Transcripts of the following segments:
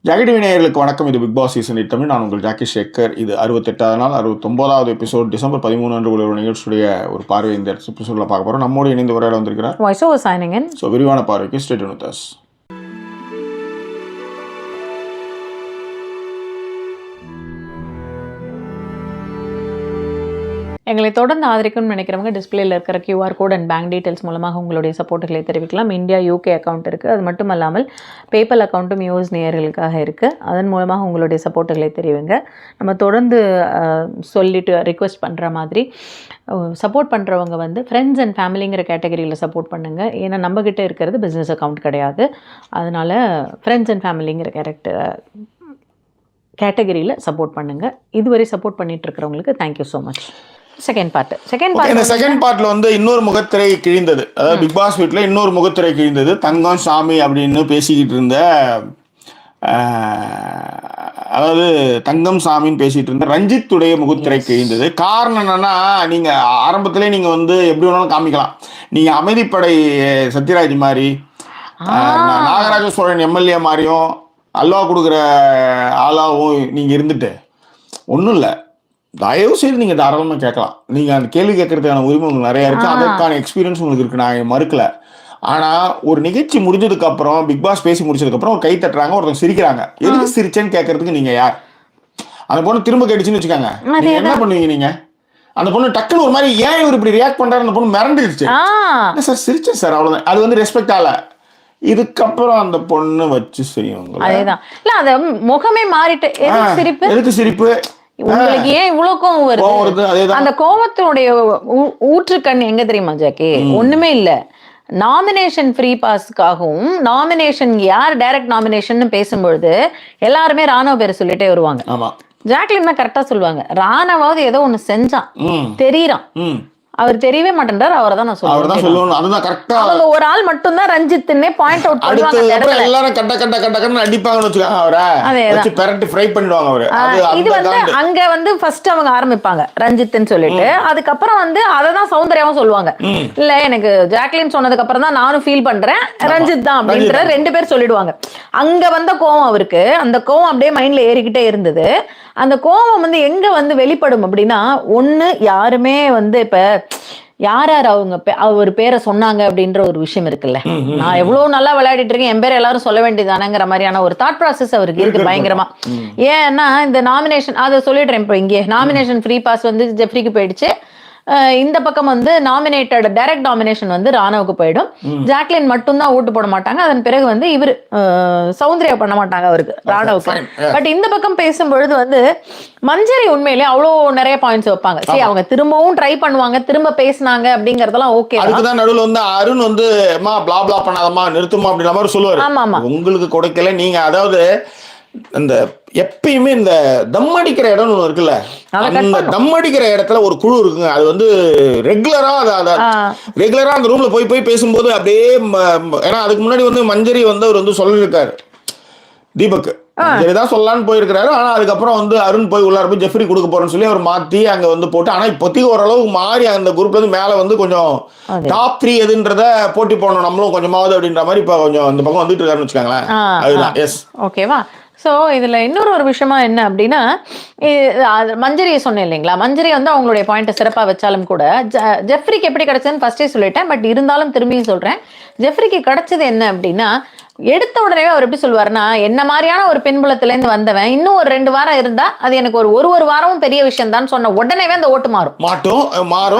Jackie TV நேயர்களுக்கு வணக்கம். இது பிக் பாஸ் சீசன் 8 தமிழ். நான் உங்கள் ஜாக்கி சேகர். இது 68வது நாள் 69வது எபிசோட் டிசம்பர் 13 அன்று உள்ள ஒரு நிகழ்ச்சியுடைய ஒரு பார்வை இந்த எபிசோடில் பார்க்க போகிறோம். நம்மோடு இணைந்து உரையாட வந்திருக்கிறார் voice over signing in. So விரிவான பார்வைக்கு ஸ்டே டியூன் வித் அஸ். எங்களை தொடர்ந்து ஆதரிக்கணும்னு நினைக்கிறவங்க டிஸ்பிளேல இருக்கிற QR code and bank details மூலமாக உங்களுடைய சப்போர்ட்டுகளை தெரிவிக்கலாம். இந்தியா UK அக்கௌண்ட் இருக்குது. அது மட்டும் இல்லாமல் பேப்பல் அக்கௌண்ட்டும் US நேயர்களுக்காக இருக்குது. அதன் மூலமாக உங்களுடைய சப்போர்ட்டுகளை தெரிவிங்க. நம்ம தொடர்ந்து சொல்லிட்டு ரிக்வெஸ்ட் பண்ணுற மாதிரி சப்போர்ட் பண்ணுறவங்க வந்து ஃப்ரெண்ட்ஸ் அண்ட் ஃபேமிலிங்கிற கேட்டகரியில் சப்போர்ட் பண்ணுங்கள். ஏன்னா நம்மக்கிட்ட இருக்கிறது பிஸ்னஸ் அக்கௌண்ட் கிடையாது. அதனால் ஃப்ரெண்ட்ஸ் அண்ட் ஃபேமிலிங்கிற கேட்டகரியில் சப்போர்ட் பண்ணுங்கள். இதுவரை சப்போர்ட் பண்ணிட்டு இருக்கிறவங்களுக்கு தேங்க்யூ ஸோ மச். செகண்ட் பார்ட்ல வந்து இன்னொரு முகத்திரை கிழிந்தது. அதாவது பிக் பாஸ் வீட்டில் இன்னொரு முகத்திரை கிழிந்தது. தங்கம் சாமி அப்படின்னு பேசிக்கிட்டு இருந்த, அதாவது தங்கம் சாமின்னு பேசிட்டு இருந்த ரஞ்சித்துடைய முகத்திரை கிழிந்தது. காரணம் என்னன்னா, நீங்க ஆரம்பத்திலே நீங்க வந்து எப்படி வேணாலும் காமிக்கலாம். நீங்க அமைதிப்படை சத்யராஜ் மாதிரி, நாகராஜ சோழன் MLA மாதிரியும் அல்வா கொடுக்குற ஆளாவும் நீங்க இருந்துட்டு ஒன்றும் இல்லை. தயவு செய்து நீங்கள் தாராளமாக கேட்கலாம். நீங்கள் அந்த கேள்வி கேட்கறதுக்கான உரிமை உங்களுக்கு நிறையா இருக்குது. அதற்கான எக்ஸ்பீரியன்ஸ் உங்களுக்கு இருக்குது. நான் மறுக்கல. ஆனால் ஒரு நிகழ்ச்சி முடிஞ்சதுக்கப்புறம், பிக் பாஸ் பேசி முடிச்சதுக்கப்புறம் ஒரு கை தட்டுறாங்க, ஒருத்தர் சிரிக்கிறாங்க. எதுக்கு சிரிச்சேன்னு கேட்கறதுக்கு நீங்கள் யார்? அந்த பொண்ணு திரும்ப கேட்டுச்சுன்னு வச்சுக்காங்க, நீங்கள் என்ன பண்ணுவீங்க? நீங்கள் அந்த பொண்ணு டக்குன்னு ஒரு மாதிரி ஏன் இவர் இப்படி ரியாக்ட் பண்ணுறாரு, அந்த பொண்ணு மிரண்டுருச்சு. சார் சிரிச்சேன் சார், அவ்வளோதான். அது வந்து ரெஸ்பெக்ட் ஆகல. இதுக்கப்புறம் அந்த பொண்ணு வச்சு செய்யும். அதேதான். இல்ல அந்த முகமே மாறிட்டு எதுக்கு சிரிப்பு? உங்களுக்கு ஏன் இவ்வளவு கோவம் வருது? அந்த கோவத்தினுடைய ஊற்றுக்கண் எங்க தெரியுமா ஜாக்கி? ஒண்ணுமே இல்ல. நாமினேஷன் ஃப்ரீ பாஸ்க்காகவும் நாமினேஷன் யார் டைரக்ட் நாமினேஷன் பேசும்பொழுது எல்லாருமே ராணுவ பேரை சொல்லிட்டே வருவாங்க. ஜாக்லின் தான் கரெக்டா சொல்லுவாங்க. ராணுவாவது ஏதோ ஒண்ணு செஞ்சான் தெரியறான், அவர் தெரியவே மாட்டேன்றார். அவரை தான் நான் சொல்லுவேன். அதுதான் கரெக்டா. அவங்க ஒரு ஆள் மட்டும் தான் ரஞ்சித்னே பாயிண்ட் அவுட் பண்ணுவாங்க. எல்லாரும் கட்ட அடிப்பாங்கன்னு வச்சுக்காங்க. அவரை வச்சு பெரட்டி ஃப்ரை பண்ணிடுவாங்க அவரை. இது வந்து அங்க வந்து ஃபர்ஸ்ட் அவங்க ஆரம்பிப்பாங்க ரஞ்சித்னு சொல்லிட்டு. அதுக்கப்புறம் வந்து அதை தான் சௌந்தர்யாவும் சொல்லுவாங்க. இல்ல எனக்கு ஜாக்லின் சொன்னதுக்கு அப்புறம் தான் நானும் ஃபீல் பண்றேன் ரஞ்சித் தான் அப்படின்ற ரெண்டு பேர் சொல்லிடுவாங்க. அங்க வந்த கோவம் அவருக்கு, அந்த கோவம் அப்படியே மைண்ட்ல ஏறிக்கிட்டே இருந்தது. அந்த கோவம் வந்து எங்க வந்து வெளிப்படும் அப்படின்னா, ஒண்ணு யாருமே வந்து இப்ப யார் அவங்க ஒரு பேரை சொன்னாங்க அப்படின்ற ஒரு விஷயம் இருக்குல்ல. நான் எவ்வளவு நல்லா விளையாடிட்டு இருக்கேன், என் பேர் எல்லாரும் சொல்ல வேண்டியதானங்கிற மாதிரியான ஒரு தாட் ப்ராசஸ் அவருக்கு இருக்கு பயங்கரமா. ஏன்னா இந்த நாமினேஷன் அதை சொல்லிடுறேன். இப்போ இங்கே நாமினேஷன் ஃப்ரீ பாஸ் வந்து ஜெஃப்ரிக்கு போயிடுச்சு. இந்த பக்கம் வந்து நாமினேட்டட் டைரக்ட் நாமினேஷன் வந்து ராணுவுக்கு போயிடும். ஜாக்லின் மட்டும்தான் ஓட்டு போட மாட்டாங்க. அதன் பிறகு வந்து இவர் சௌந்தர்யா பண்ண மாட்டாங்க அவருக்கு, ராணுவுக்கு. பட் இந்த பக்கம் பேசும்பொழுது வந்து மஞ்சரி உண்மையிலே அவ்வளோ நிறைய பாயிண்ட்ஸ் வைப்பாங்க. சரி, அவங்க திரும்பவும் ட்ரை பண்ணுவாங்க, திரும்ப பேசினாங்க அப்படிங்கறதெல்லாம் ஓகே. அதுக்குதான் நடுவில் வந்து அருண் வந்து பிளா பிளா பண்ணாதமா நிறுத்துமா அப்படின்ற மாதிரி சொல்லுவாரு. ஆமா ஆமா, உங்களுக்கு கொடுக்கல நீங்க. அதாவது இந்த எப்பயுமே இந்த தம் அடிக்கிற இடம் ஒன்று இருக்குல்ல, அந்த தம் அடிக்கிற இடத்துல ஒரு குழு இருக்குங்க. அது வந்து ரெகுலரா அந்த ரூம்ல போய் பேசும்போது அப்படியே, ஏன்னா அதுக்கு முன்னாடி வந்து மஞ்சரி வந்து அவர் வந்து சொல்லியிருக்காரு தீபக், சரிதான் சொல்லலான்னு போயிருக்கிறாரு. ஆனா அதுக்கப்புறம் வந்து அருண் போய் உள்ளார போய் ஜெஃப்ரி கொடுக்க போறேன்னு சொல்லி அவர் மாத்தி அங்க வந்து போட்டு, ஆனா இப்போதைக்கு ஓரளவுக்கு மாறி அந்த குரூப்ல இருந்து மேல வந்து கொஞ்சம் டாப் 3 எதுன்றத போட்டி போடணும் நம்மளும் கொஞ்சமாவது அப்படின்ற மாதிரி இப்ப கொஞ்சம் அந்த பக்கம் வந்துட்டு இருக்காருன்னு வச்சுக்காங்களேன். அதுதான் எஸ் ஓகேவா. ஸோ இதில் இன்னொரு விஷயமா என்ன அப்படின்னா, மஞ்சரியை சொன்னேன் இல்லைங்களா, மஞ்சரி வந்து அவங்களுடைய பாயிண்ட்டை சிறப்பாக வச்சாலும் கூட ஜெஃப்ரிக்கு எப்படி கிடைச்சதுன்னு ஃபர்ஸ்டே சொல்லிட்டேன். பட் இருந்தாலும் திரும்பியும் சொல்கிறேன், ஜெஃப்ரிக்கு கிடைச்சது என்ன அப்படின்னா, எடுத்த உடனே அவர் எப்படி சொல்லுவாருன்னா, என்ன மாதிரியான ஒரு பின்புலத்திலேருந்து வந்தவன் இன்னும் ஒரு 2 வாரம் இருந்தா அது எனக்கு ஒரு வாரமும் பெரிய விஷயம் தான் சொன்ன உடனேவே அந்த ஓட்டு மாறும்.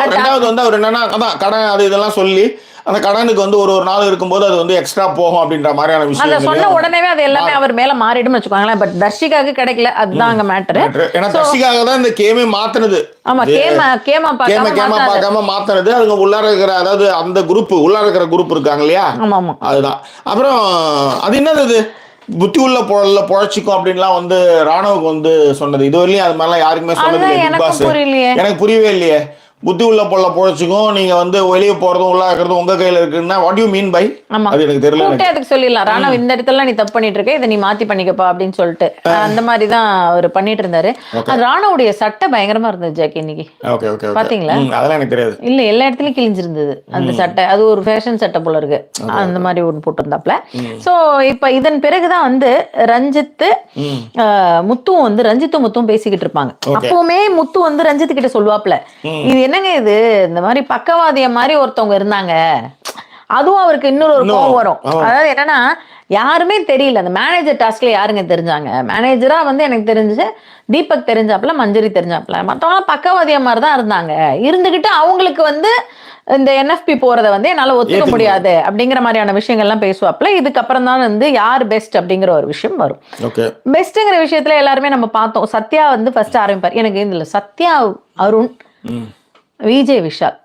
ரெண்டாவது வந்து அவர் என்னன்னா, அதான் கடன் அது இதெல்லாம் சொல்லி அந்த கடனுக்கு வந்து ஒரு நாள் இருக்கும்போது அது வந்து எக்ஸ்ட்ரா போகும் அப்படின்ற மாதிரியான விஷயம் சொன்ன உடனே அது எல்லாமே அவர் மேல மாறிடும் வச்சுக்கோங்களேன். பட் தர்ஷிகாவுக்கு கிடைக்கல, அதுதான் அங்க மேட்டர். ஏன்னா தர்ஷிகாக தான் இந்த கேமே மாத்துனது. ஆமா, கேமா பார்க்காம மாத்துனது. அதுங்க உள்ளார இருக்கிற, அதாவது அந்த குரூப் உள்ளார இருக்கிற குரூப் இருக்காங்க இல்லையா, அதுதான். அப்புறம் அது என்னது புத்தி உள்ள பொழைச்சிக்கும் அப்படின்லாம் வந்து ராணுவுக்கு வந்து சொன்னது. இதுவரையிலும் அது மாதிரிலாம் யாருக்குமே சொன்னது இல்லை. பிக் பாஸ் எனக்கு புரியவே இல்லையே. புத்தி உள்ள பொருளை பொழைச்சிக்கும், நீங்க வந்து வெளியே போறதும் உள்ள இருக்கிறதும் உங்க கையில இருக்குன்னா வாட் யூ மீன் பை? அது எனக்கு தெரியல. அதுக்கு சொல்லிடலாம், ராணா இந்த இடத்துல நீ தப்பு பண்ணிட்டு இருக்க, இதை நீ மாத்தி பண்ணிக்கப்பா அப்படின்னு சொல்லிட்டு அந்த மாதிரி தான் அவர் பண்ணிட்டு இருந்தாரு. ராணாவுடைய சட்டை பயங்கரமா இருந்தது ஜாக்கி இன்னைக்கு. பாத்தீங்களா? அதெல்லாம் எனக்கு தெரியாது. இல்ல, எல்லா இடத்துலயும் கிழிஞ்சிருந்தது அந்த சட்டை. அது ஒரு ஃபேஷன் சட்டை போல இருக்கு, அந்த மாதிரி ஒன்று போட்டிருந்தாப்ல. சோ இப்ப இதன் பிறகுதான் வந்து ரஞ்சித் முத்துவும் வந்து ரஞ்சித்தும் முத்துவும் பேசிக்கிட்டு இருப்பாங்க. அப்பவுமே முத்து வந்து ரஞ்சித் கிட்ட சொல்லுவாப்ல, இது என்னங்க இது, இந்த மாதிரி பக்கவாதிய மாதிரி ஒருத்தவங்க இருந்தாங்க. அதுவும் அவருக்கு இன்னொரு ஒரு கோவம் வரும். அதாவது என்னன்னா, யாருமே தெரியல அந்த மேனேஜர் டாஸ்க்ல யாருங்க தெரிஞ்சாங்க. மேனேஜரா வந்து எனக்கு தெரிஞ்சு தீபக் தெரிஞ்சாப்ல, மஞ்சரி தெரிஞ்சாப்ல, மற்றவங்க பக்கவாதிய மாதிரி தான் இருந்தாங்க. இருந்துகிட்டு அவங்களுக்கு வந்து இந்த என்எஃப்பி போறதை வந்து என்னால ஒத்துக்க முடியாது அப்படிங்கிற மாதிரியான விஷயங்கள்லாம் பேசுவாப்ல. இதுக்கப்புறம் தான் வந்து யார் பெஸ்ட் அப்படிங்கிற ஒரு விஷயம் வரும். பெஸ்ட்ங்கிற விஷயத்துல எல்லாருமே நம்ம பார்த்தோம். சத்யா வந்து ஃபர்ஸ்ட் ஆரம்பிப்பார். எனக்கு இதுல சத்யா, அருண், விஜய், விஷால்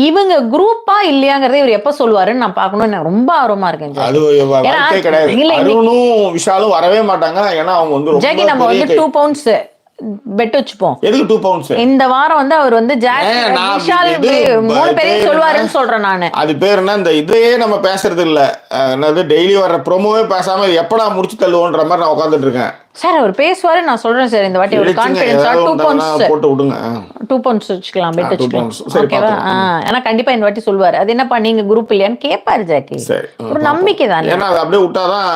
இவங்க குரூப்பா இல்லையாங்கிறத இவர் எப்ப சொல்லுவாருன்னு நான் பார்க்கணும்னு எனக்கு ரொம்ப ஆர்வமா இருக்கேன். விஷாலும் வரவே மாட்டாங்க. ஏன்னா அவங்க வந்து ஜாக்கி நம்ம வந்து 2 பவுண்ட்ஸ் பெட் வச்சுப்போம். எதுக்கு 2 பவுண்ட்ஸ்? இந்த வாரம் வந்து அவர் வந்து விஷால் 3 பேரையும் சொல்லுவாருன்னு சொல்றேன் நானு. அது பேர் என்ன, இந்த இதையே நம்ம பேசுறது இல்ல, என்னது டெய்லி வர்ற ப்ரோமோவே பேசாம எப்படா முடிச்சு தள்ளுவோன்ற மாதிரி நான் உட்காந்துட்டு இருக்கேன். சார் அவர் பேசுவாரு, நான் சொல்றேன் சார். இந்த வாட்டி ஒரு கான்ஃபிடன்ஸா 2 பவுண்ட்ஸ் போட்டு விடுங்க. 2 பவுண்ட்ஸ் வச்சுக்கலாம், பெட் வச்சுக்கலாம். ஓகேவா? ஏன்னா கண்டிப்பா இந்த வாட்டி சொல்லுவாரு. அது என்னப்பா நீங்க குரூப் இல்லையான்னு கேட்பாரு ஜாக்கி. ஒரு நம்பிக்கை தான். ஏன்னா அது அப்படியே விட்டாதான்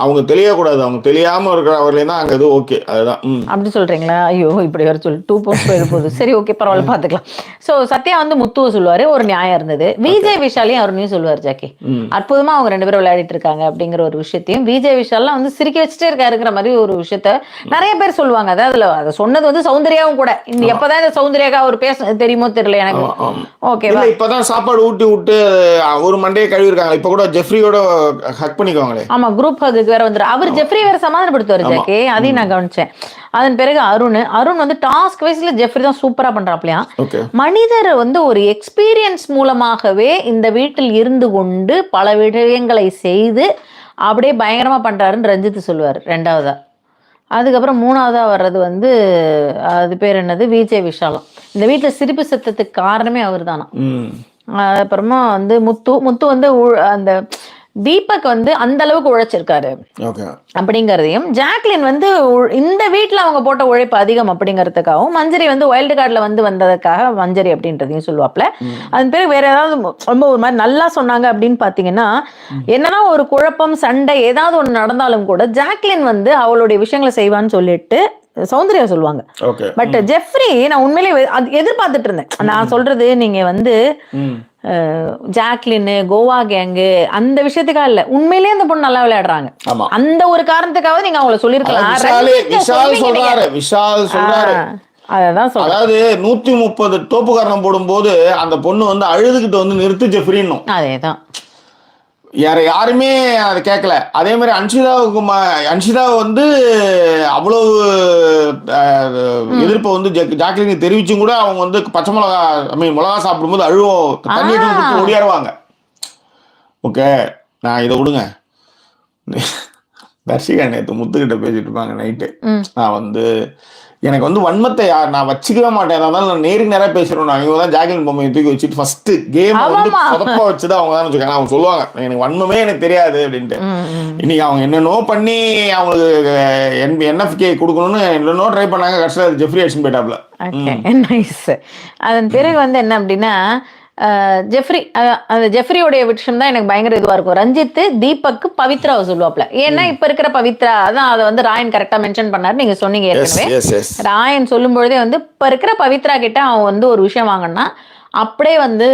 அவங்க தெரியக்கூடாது. அவங்க தெரியாம இருக்கிற அவர்களையும் தான் அங்க இது ஓகே. அதுதான் அப்படி சொல்றீங்களா? ஐயோ இப்படி வர சொல்லி 2 பவுண்ட்ஸ் போகுது. சரி ஓகே பரவாயில்ல, பாத்துக்கலாம். சோ சத்யா வந்து முத்துவ சொல்லுவாரு, ஒரு நியாயம் இருந்தது. விஜய் விஷாலையும் அருணையும் சொல்லுவாரு ஜாக்கி. அற்புதமா அவங்க 2 பேரும் விளையாடிட்டு இருக்காங்க அப்படிங்கிற ஒரு விஷயத்தையும், விஜய் விஷால்லாம் வந்து சிரிக்க வச்சுட்டே இருக்காருங்கிற மாதிரி ஒரு விஷயத்த நிறைய பேர் சொல்லுவாங்க. அதாவது அதை சொன்னது வந்து சௌந்தர்யாவும் கூட. இந்த எப்பதான் இந்த சௌந்தர்யாக்கா ஒரு பேச தெரியுமோ தெரியல எனக்கு. ஓகேவா? இப்பதான் சாப்பாடு ஊட்டி விட்டு ஒரு மண்டையை கழுவி இருக்காங்க. இப்ப கூட ஜெஃப்ரியோட ஹக் பண்ணிக்குவாங்களே. ஆமா, குரூப் ஹக்கு வேற வந்துரு. அவர் ஜெஃப்ரி வேற சமாதானப்படுத்துவாரு ஜாக்கி. அதையும் நான் கவனிச்சேன். அதன் பிறகு அருண் வந்து டாஸ்க் வைஸ்ல ஜெஃப்ரி தான் சூப்பரா பண்றாப்லையா. மனிதர் வந்து ஒரு எக்ஸ்பீரியன்ஸ் மூலமாகவே இந்த வீட்டில் இருந்து கொண்டு பல விஷயங்களை செய்து அப்படியே பயங்கரமா பண்றாருன்னு ரஞ்சித் சொல்லுவாரு. 2வதா. அதுக்கப்புறம் 3வதா வர்றது வந்து அது பேர் என்னது, விஜய் விஷாலம். இந்த வீட்டுல சிரிப்பு சத்தத்துக்கு காரணமே அவர் தானா. அப்புறமா வந்து முத்து வந்து அந்த தீபக் வந்து அந்த அளவுக்கு உழைச்சிருக்காரு அப்படிங்கறதையும், ஜாக்லின் வந்து இந்த வீட்டுல அவங்க போட்ட உழைப்பு அதிகம் அப்படிங்கறதுக்காகவும், மஞ்சரி வந்து வைல்டு கார்டுல வந்து வந்ததுக்காக மஞ்சரி அப்படின்றதையும் சொல்லுவாப்ல. அதன் பிறகு வேற ஏதாவது ரொம்ப ஒரு மாதிரி நல்லா சொன்னாங்க அப்படின்னு பாத்தீங்கன்னா, என்னன்னா ஒரு குழப்பம் சண்டை ஏதாவது ஒண்ணு நடந்தாலும் கூட ஜாக்லின் வந்து அவளுடைய விஷயங்களை செய்வான்னு சொல்லிட்டு சௌந்தர்யா சொல்லுவாங்க. பட் ஜெஃப்ரி நான் உண்மையிலேயே எதிர்பார்த்துட்டு இருந்தேன். நான் சொல்றது நீங்க வந்து ஜாக்லின், கோவா கேங்கு அந்த விஷயத்துக்காக இல்ல, உண்மையிலேயே அந்த பொண்ணு நல்லா விளையாடுறாங்க. அந்த ஒரு காரணத்துக்காக நீங்க அவங்கள சொல்லிருக்கலாம். விஷால் சொல்றாரு. அதாவது 130 தோப்புக்காரணம் போடும்போது அந்த பொண்ணு வந்து அழுதுகிட்டு வந்து நிறுத்து ஜெஃப்ரின்னும். அதேதான். யாருமே அதை கேட்கல. அதே மாதிரி அன்ஷிதா வந்து அவ்வளவு எதிர்ப்பை வந்து ஜாக்லினுக்கு தெரிவிச்சும் கூட அவங்க வந்து பச்சை மிளகா சாப்பிடும்போது அழுவோம், தண்ணி ஓடியாருவாங்க. ஓகே, நான் இதை விடுங்க. தர்ஷிகா நேற்று முத்துக்கிட்ட பேசிட்டு இருப்பாங்க நைட்டு. நான் வந்து எனக்கு வந்து வன்மத்தை நான் வச்சுக்கவே மாட்டேன். அதனால நான் நேருக்கு நேரம் பேசுறேன். அவங்க தான் ஜாக்லின் பொம்மையை தூக்கி வச்சுட்டு ஃபர்ஸ்ட் கேம் வந்து சொதப்பா வச்சுதான் அவங்க தான் வச்சுக்காங்க. அவங்க சொல்லுவாங்க எனக்கு வன்மமே எனக்கு தெரியாது அப்படின்ட்டு. இன்னைக்கு அவங்க என்னென்னோ பண்ணி அவங்களுக்கு என்எஃப்கே கொடுக்கணும்னு என்னென்னோ ட்ரை பண்ணாங்க. கடைசியில் ஜெஃப்ரி அடிச்சுன்னு போயிட்டாப்ல. அதன் பிறகு வந்து என்ன அப்படின்னா, ஜெஃப்ரியோடைய விஷயம் தான் எனக்கு பயங்கர இதுவா இருக்கும். ரஞ்சித் தீபக் பவித்ராவை சொல்லுவாப்ல. ஏன்னா இப்ப இருக்கிற பவித்ரா தான் அதை வந்து ராயன் கரெக்டா மென்ஷன் பண்ணாரு. நீங்க சொன்னீங்க ஏற்கனவே. ராயன் சொல்லும் பொழுதே வந்து இப்ப இருக்கிற பவித்ரா கிட்ட அவன் வந்து ஒரு விஷயம் வாங்கினா அப்படியே வந்து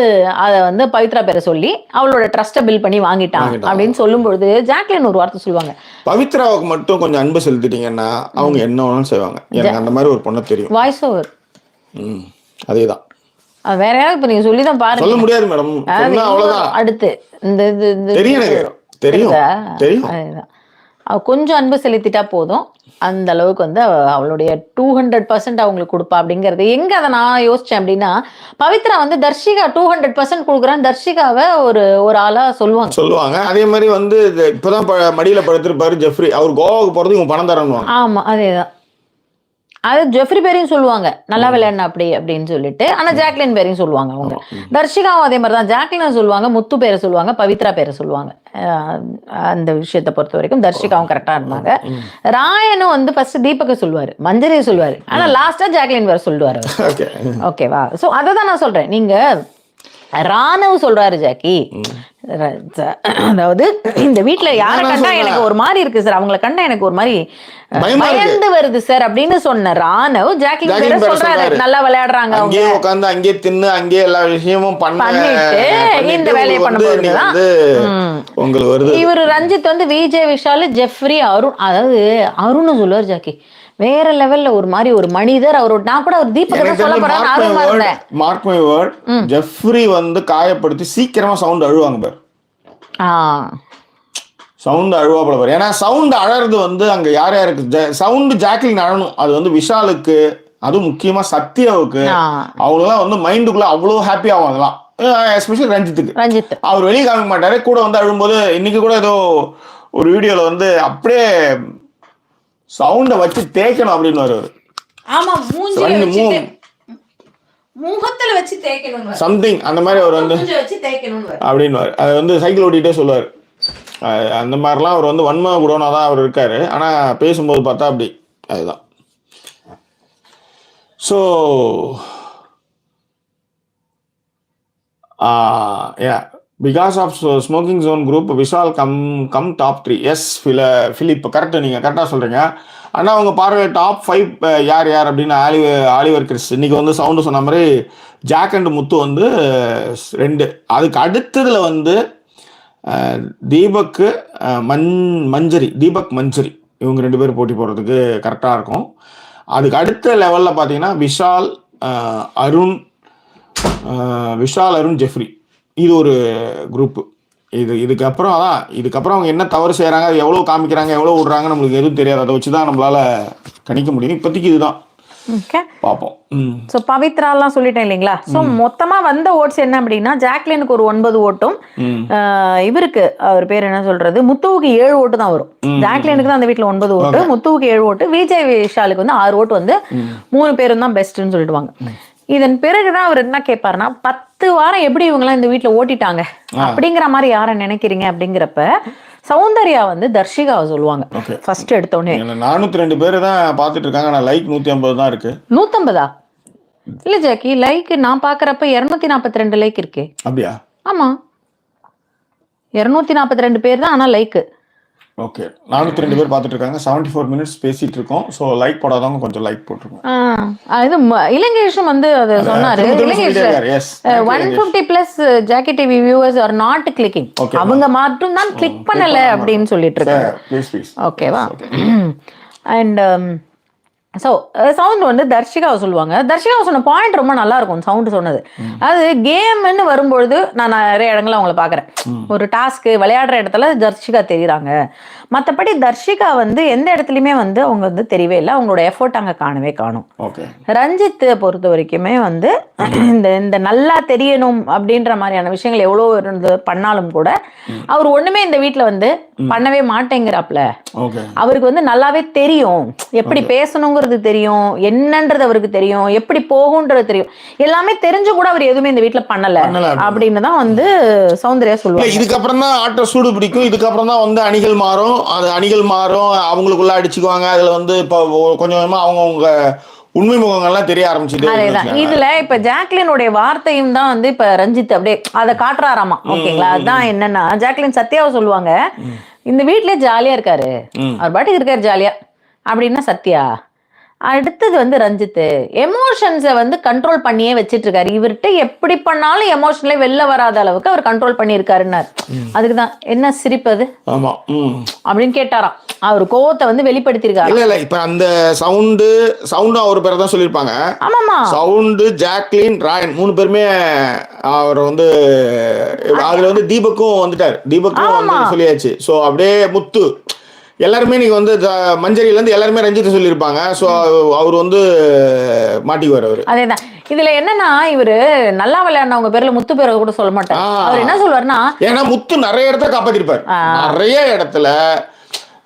அதை வந்து பவித்ரா பேரை சொல்லி அவளோட ட்ரஸ்ட்டை பில் பண்ணி வாங்கிட்டான் அப்படின்னு சொல்லும் பொழுது ஜாக்லின் ஒரு வார்த்தை சொல்லுவாங்க, பவித்ராவுக்கு மட்டும் கொஞ்சம் அன்பு செலுத்திட்டீங்கன்னா அவங்க என்ன வேணாலும் செய்வாங்க. எனக்கு அந்த மாதிரி ஒரு பொண்ணு தெரியும். Voice over. அதேதான். வேற யாராவது இப்ப நீங்க சொல்லிதான் பாருங்க. சொல்ல முடியாது மேடம். அவ்வளவுதான். அடுத்து இந்த தெரியும். அவ கொஞ்சம் அன்பு செலுத்திட்டா போதும், அந்த அளவுக்கு வந்து அவளுடைய 200% அவங்களுக்கு கொடுப்பா அப்படிங்கறது. எங்க அதை நான் யோசிச்சேன் அப்படின்னா, பவித்ரா வந்து தர்ஷிகா 200% கொடுக்குறான்னு தர்ஷிகாவை ஒரு ஆளா சொல்லுவாங்க. அதே மாதிரி வந்து இப்பதான் மடியில படுத்திருப்பாரு ஜெஃப்ரி. அவர் கோவாவுக்கு போறது இவங்க பணம் தரணும். ஆமா, அதேதான். அது ஜெஃப்ரி பேரையும் சொல்லுவாங்க நல்லா விளையாடின அப்படி அப்படின்னு சொல்லிட்டு. ஆனா ஜாக்லின் பேரையும் சொல்லுவாங்க அவங்க. தர்ஷிகாவும் அதே மாதிரி தான். ஜாக்லினை சொல்லுவாங்க, முத்து பேரை சொல்லுவாங்க, பவித்ரா பேரை சொல்லுவாங்க. அந்த விஷயத்தை பொறுத்த வரைக்கும் தர்ஷிகாவும் கரெக்டா இருந்தாங்க. ராயனும் வந்து ஃபர்ஸ்ட் தீபக்க சொல்லுவாரு, மஞ்சரியை சொல்லுவாரு, ஆனா லாஸ்டா ஜாக்லின் பேரை சொல்லுவாரு. ஓகேவா? சோ அதை தான் நான் சொல்றேன். நீங்க ராணவ் சொல்றாரு ஜாக்கி, அதாவது இந்த வீட்டுல யாரை கண்டா எனக்கு ஒரு மாதிரி இருக்கு சார், அவங்களை கண்டா எனக்கு ஒரு மாதிரி பயந்து வருது சார் அப்படின்னு சொன்ன ராணவ் ஜாக்லின் சொல்றாரு நல்லா விளையாடுறாங்க, அங்கேயே உட்கார்ந்து அங்கேயே தின்னு அங்கேயே எல்லா விஷயமும் பண்ணிட்டு இந்த வேலையை பண்ணும்போதுதான் உங்களுக்கு வருது. இவரு ரஞ்சித் வந்து விஜய், விஷால், ஜெஃப்ரி, அருண், அதாவது அருண் சொல்லுவார் ஜாக்கி வேற லெவல்ல ஒரு மாதிரி ஒரு மனிதர். அவரோட நான் கூட ஒரு தீபக் சொல்ல போறேன். மார்க் மை வேர்ட், ஜெஃப்ரி வந்து காயப்படுத்தி சீக்கிரமா சவுண்ட் அழுவாங்க பாரு. சவுண்ட் அழுவாப்பட பாரு. ஏன்னா சவுண்ட் அழறது வந்து அங்க யார் யாருக்கு சவுண்ட் ஜாக்லின் அழணும். அது வந்து விஷாலுக்கு, அதுவும் முக்கியமா சத்யாவுக்கு, அவங்கலாம் வந்து மைண்டுக்குள்ள அவ்வளோ ஹாப்பி ஆகும். அதெல்லாம் எஸ்பெஷலி ரஞ்சித்துக்கு. அவர் வெளியே காமிக்க மாட்டாரு, கூட வந்து அழும்போது. இன்னைக்கு கூட ஏதோ ஒரு வீடியோல வந்து அப்படியே சவுண்ட வச்சு தேய்க்கணும் அப்படின்னு வருவாரு. ஆமா, முகத்துல வச்சு தேய்க்கணும் சம்திங் அந்த மாதிரி அவர் வந்து அப்படின்னு அது வந்து சைக்கிள் ஓட்டிகிட்டே சொல்லுவார். அந்த மாதிரிலாம் அவர் வந்து வன்ம குடோனா தான் அவர் இருக்காரு. ஆனா பேசும்போது பார்த்தா அப்படி அதுதான். So because of smoking zone group Vishal come top 3. Yes Philip correct, நீங்கள் கரெக்டாக சொல்கிறீங்க. ஆனால் அவங்க பார்வை டாப் 5 யார் யார் அப்படின்னு ஆலிவர் கிறிஸ். இன்னைக்கு வந்து சவுண்டு சொன்ன மாதிரி ஜாக் அண்ட் முத்து வந்து 2. அதுக்கு அடுத்ததில் வந்து தீபக் மஞ்சரி இவங்க 2 பேர் போட்டி போடுறதுக்கு கரெக்டாக இருக்கும். அதுக்கு அடுத்த லெவலில் பார்த்தீங்கன்னா விஷால் அருண் ஜெஃப்ரி, இது ஒரு குரூப்பு. இதுக்கப்புறம் அவங்க என்ன தவறு செய்கிறாங்க, எவ்வளோ காமிக்கிறாங்க, எவ்வளோ விடுறாங்க நம்மளுக்கு எதுவும் தெரியாது. அதை வச்சு தான் நம்மளால கணிக்க முடியும். இப்போதைக்கு இதுதான் பார்ப்போம். ஸோ பவித்ராலாம் சொல்லிட்டேன் இல்லைங்களா? ஸோ மொத்தமா வந்த ஓட்ஸ் என்ன அப்படின்னா, ஜாக்லினுக்கு ஒரு 9 ஓட்டும், இவருக்கு அவர் பேர் என்ன சொல்றது, முத்துவுக்கு 7 ஓட்டு தான் வரும். ஜாக்லினுக்கு தான் அந்த வீட்டில் 9 ஓட்டு, முத்துவுக்கு 7 ஓட்டு, விஜய் விஷாலுக்கு வந்து 6 ஓட்டு வந்து 3 பேரும் தான் பெஸ்ட்னு சொல்லிடுவாங்க. இதன் பிறகுதான் அவர் என்ன கேட்பாருன்னா, 10 வாரம் எப்படி இவங்கெல்லாம் இந்த வீட்டுல ஓட்டிட்டாங்க அப்படிங்கிற மாதிரி யார நினைக்கிறீங்க அப்படிங்கிறப்ப சௌந்தர்யா வந்து தர்ஷிகாவை சொல்லுவாங்க ஃபர்ஸ்ட் எடுத்தோடனே. 402 பேர் தான் பாத்துட்டு இருக்காங்க. நான் லைக் 150 தான் இருக்கு. 150 இல்ல ஜாக்கி, லைக் நான் பாக்குறப்ப 242 லைக் இருக்கு. அப்படியா? ஆமா, 242 பேர் தான் ஆனா லைக். ஓகே, 402 பேர் பார்த்துட்டு இருக்காங்க. 74 மினிட்ஸ் பேசிட்டு இருக்கோம். ஸோ லைக் போடாதவங்க கொஞ்சம் லைக் போட்டுருக்கோம். இது இலங்கேஷும் வந்து அதை சொன்னாரு. 150+ Jackie TV viewers are not clicking. அவங்க மட்டும் தான் கிளிக் பண்ணல அப்படின்னு சொல்லிட்டு இருக்காங்க. ஓகேவா? அண்ட் ஸோ சவுண்ட் வந்து தர்ஷிகாவை சொல்லுவாங்க. தர்ஷிகாவை சொன்ன பாயிண்ட் ரொம்ப நல்லா இருக்கும். சவுண்டு சொன்னது, அது கேம்னு வரும்பொழுது நான் நிறைய இடங்கள்ல அவங்கள பார்க்குறேன். ஒரு டாஸ்க்கு விளையாடுற இடத்துல தர்ஷிகா தெரியுறாங்க. மற்றபடி தர்ஷிகா வந்து எந்த இடத்துலையுமே வந்து அவங்க வந்து தெரியவே இல்லை. அவங்களோட எஃபோர்ட் அங்கே காணும். ரஞ்சித்தை பொறுத்த வரைக்குமே வந்து இந்த நல்லா தெரியணும் அப்படின்ற மாதிரியான விஷயங்கள் எவ்வளோ பண்ணாலும் கூட அவர் ஒண்ணுமே இந்த வீட்டில் வந்து பண்ணவே மாட்டேங்கிறாப்ல. அவருக்கு வந்து நல்லாவே தெரியும், எப்படி பேசணுங்கிறது தெரியும், என்னன்றது அவருக்கு தெரியும், எப்படி போகும்ன்றது தெரியும். எல்லாமே தெரிஞ்சு கூட அவர் எதுவுமே இந்த வீட்டுல பண்ணல அப்படின்னு தான் வந்து சௌந்தர்யா சொல்லுவாங்க. இதுக்கப்புறம் தான் ஆட்டோ சூடு பிடிக்கும். இதுக்கப்புறம் தான் வந்து அணிகள் மாறும். அது அணிகள் மாறும், அவங்களுக்குள்ள அடிச்சுக்குவாங்க. அதுல வந்து இப்போ கொஞ்சமா அவங்க உண்மை முகங்கள்லாம் தெரிய ஆரம்பிச்சுட்டு. அதேதான் இதுல இப்ப ஜாக்லினுடைய வார்த்தையும் தான் வந்து இப்ப ரஞ்சித் அப்படியே அதை காட்டுறாராமா. ஓகேங்களா? அதுதான் என்னன்னா, ஜாக்லின் சத்யாவை சொல்லுவாங்க, இந்த வீட்லயே ஜாலியா இருக்காரு, அவர் பாட்டுக்கு இருக்காரு ஜாலியா அப்படின்னா சத்யா. அடுத்தது வந்து ரஞ்சித் எமோஷன்ஸை வந்து கண்ட்ரோல் பண்ணியே வச்சிட்டு இருக்காரு. இவர்கிட்ட எப்படி பண்ணாலும் எமோஷன்ல வெளில வராத அளவுக்கு அவர் கண்ட்ரோல் பண்ணியிருக்காருன்னாரு. அதுக்குதான் என்ன சிரிப்பது அப்படின்னு கேட்டாராம். அவர் கோவத்தை வந்து வெளிப்படுத்திருக்காரு. இல்ல இப்ப அந்த சவுண்டும் அவர் பேரை தான் சொல்லியிருப்பாங்க. ஆமாமா, சவுண்டு, ஜாக்லின், ராயன் 3 பேருமே அவர் வந்து அதுல வந்து தீபக்கும் வந்துட்டாரு. தீபக்கும் வந்து சொல்லியாச்சு. ஸோ அப்படியே முத்து எல்லாருமே நீங்க வந்து மஞ்சரியில இருந்து எல்லாருமே ரஞ்சித் சொல்லியிருப்பாங்க. ஸோ அவர் வந்து மாட்டிக்குவார் அவரு. அதேதான் இதுல என்னன்னா, இவரு நல்லா விளையாடுனவங்க பேர்ல முத்து பேரை கூட சொல்ல மாட்டார். அவர் என்ன சொல்வாருன்னா, ஏன்னா முத்து நிறைய இடத்த காப்பாத்திருப்பாரு. நிறைய இடத்துல